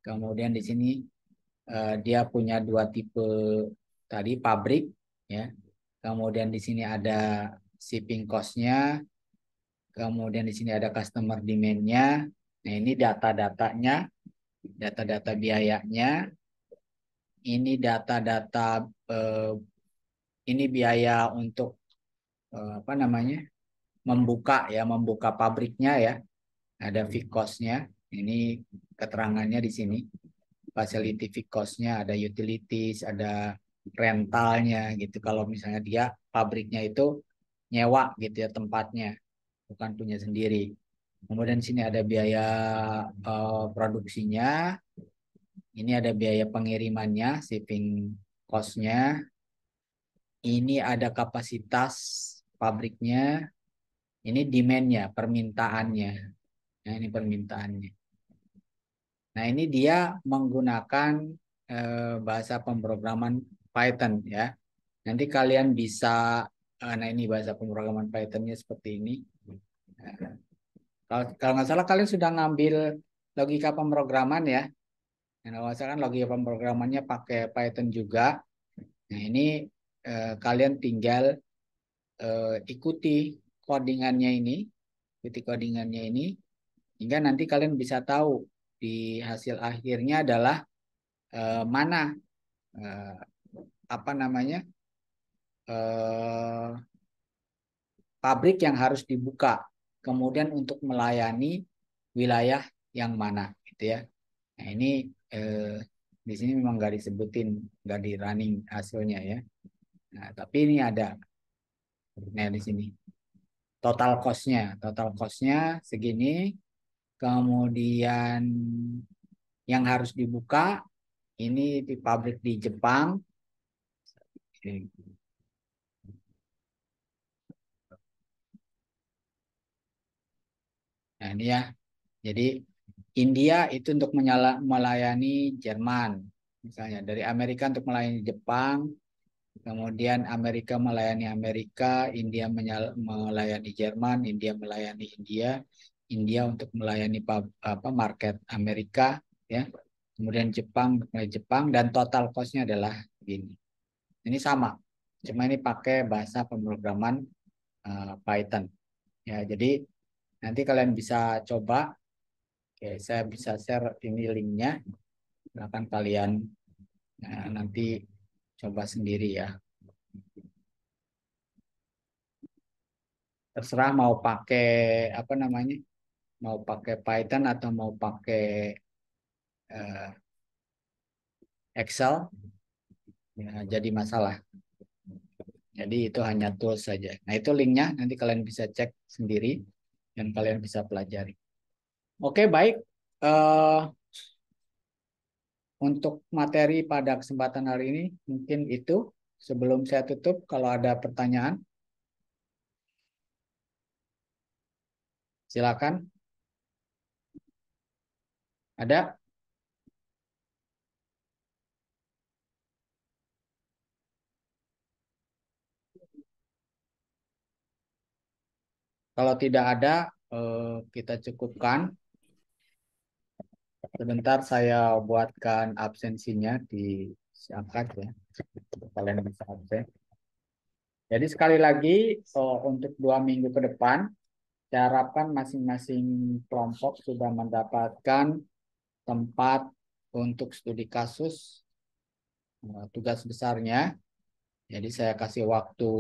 Kemudian di sini dia punya 2 tipe tadi pabrik, ya. Kemudian di sini ada shipping cost-nya, kemudian di sini ada customer demand-nya. Nah ini data-datanya, data-data biayanya, ini data-data ini biaya untuk apa namanya membuka pabriknya ya, ada fixed cost-nya, ini keterangannya di sini, facility fixed cost-nya, ada utilities, ada rentalnya gitu, kalau misalnya dia pabriknya itu nyewa gitu ya tempatnya, bukan punya sendiri. Kemudian di sini ada biaya produksinya, ini ada biaya pengirimannya, shipping cost-nya, ini ada kapasitas pabriknya, ini demand-nya, permintaannya. Nah, ini permintaannya. Nah, ini dia menggunakan bahasa pemrograman Python ya. Nanti kalian bisa, nah ini bahasa pemrograman Python-nya seperti ini. Nah, kalau nggak salah kalian sudah ngambil logika pemrograman ya. Nah, kalau nggak salah kan logika pemrogramannya pakai Python juga. Nah, ini kalian tinggal ikuti codingannya ini, hingga nanti kalian bisa tahu di hasil akhirnya adalah mana eh, apa namanya eh, pabrik yang harus dibuka, kemudian untuk melayani wilayah yang mana, gitu ya. Nah ini di sini memang nggak disebutin, nggak di running hasilnya ya. Nah tapi ini ada, nah di sini total costnya segini, kemudian yang harus dibuka ini di pabrik di Jepang. Nah ini ya, jadi India itu untuk melayani Jerman, misalnya dari Amerika untuk melayani Jepang, kemudian Amerika melayani Amerika, India melayani Jerman, India melayani India, India untuk melayani apa market Amerika, ya. Kemudian Jepang melayani Jepang, dan total cost-nya adalah gini. Ini sama, cuma ini pakai bahasa pemrograman Python. Ya, jadi nanti kalian bisa coba. Oke, saya bisa share ini linknya. Silakan kalian nanti coba sendiri ya. Terserah mau pakai apa namanya, mau pakai Python atau mau pakai eh, Excel, ya, jadi masalah. Jadi itu hanya tools saja. Nah itu linknya, nanti kalian bisa cek sendiri dan kalian bisa pelajari. Oke baik, eh, untuk materi pada kesempatan hari ini mungkin itu. Sebelum saya tutup, kalau ada pertanyaan, silakan. Ada? Kalau tidak ada, kita cukupkan. Sebentar saya buatkan absensinya di Siangkat ya, kalian bisa absen. Jadi sekali lagi untuk 2 minggu ke depan, saya harapkan masing-masing kelompok sudah mendapatkan tempat untuk studi kasus tugas besarnya. Jadi saya kasih waktu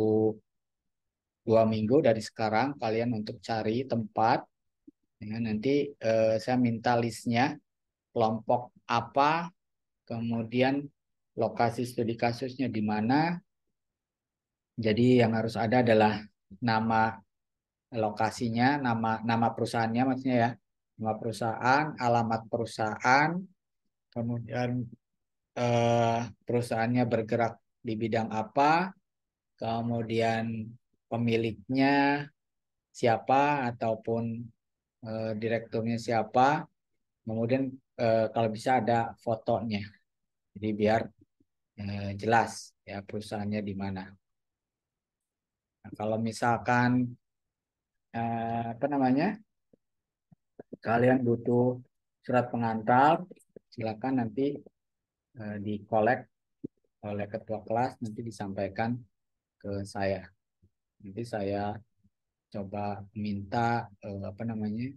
2 minggu dari sekarang kalian untuk cari tempat. Ya, nanti saya minta listnya kelompok apa, kemudian lokasi studi kasusnya di mana. Jadi yang harus ada adalah nama lokasinya, nama nama perusahaannya maksudnya ya, nama perusahaan, alamat perusahaan, kemudian perusahaannya bergerak di bidang apa, kemudian pemiliknya siapa ataupun direkturnya siapa, kemudian kalau bisa ada fotonya, jadi biar jelas ya perusahaannya di mana. Nah, kalau misalkan apa namanya, kalian butuh surat pengantar, silakan nanti di collect oleh ketua kelas, nanti disampaikan ke saya. Nanti saya coba minta apa namanya,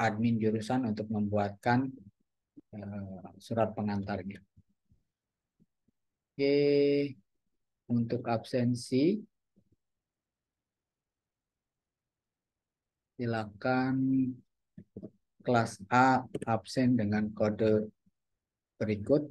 admin jurusan untuk membuatkan surat pengantarnya. Oke, untuk absensi silakan kelas A absen dengan kode berikut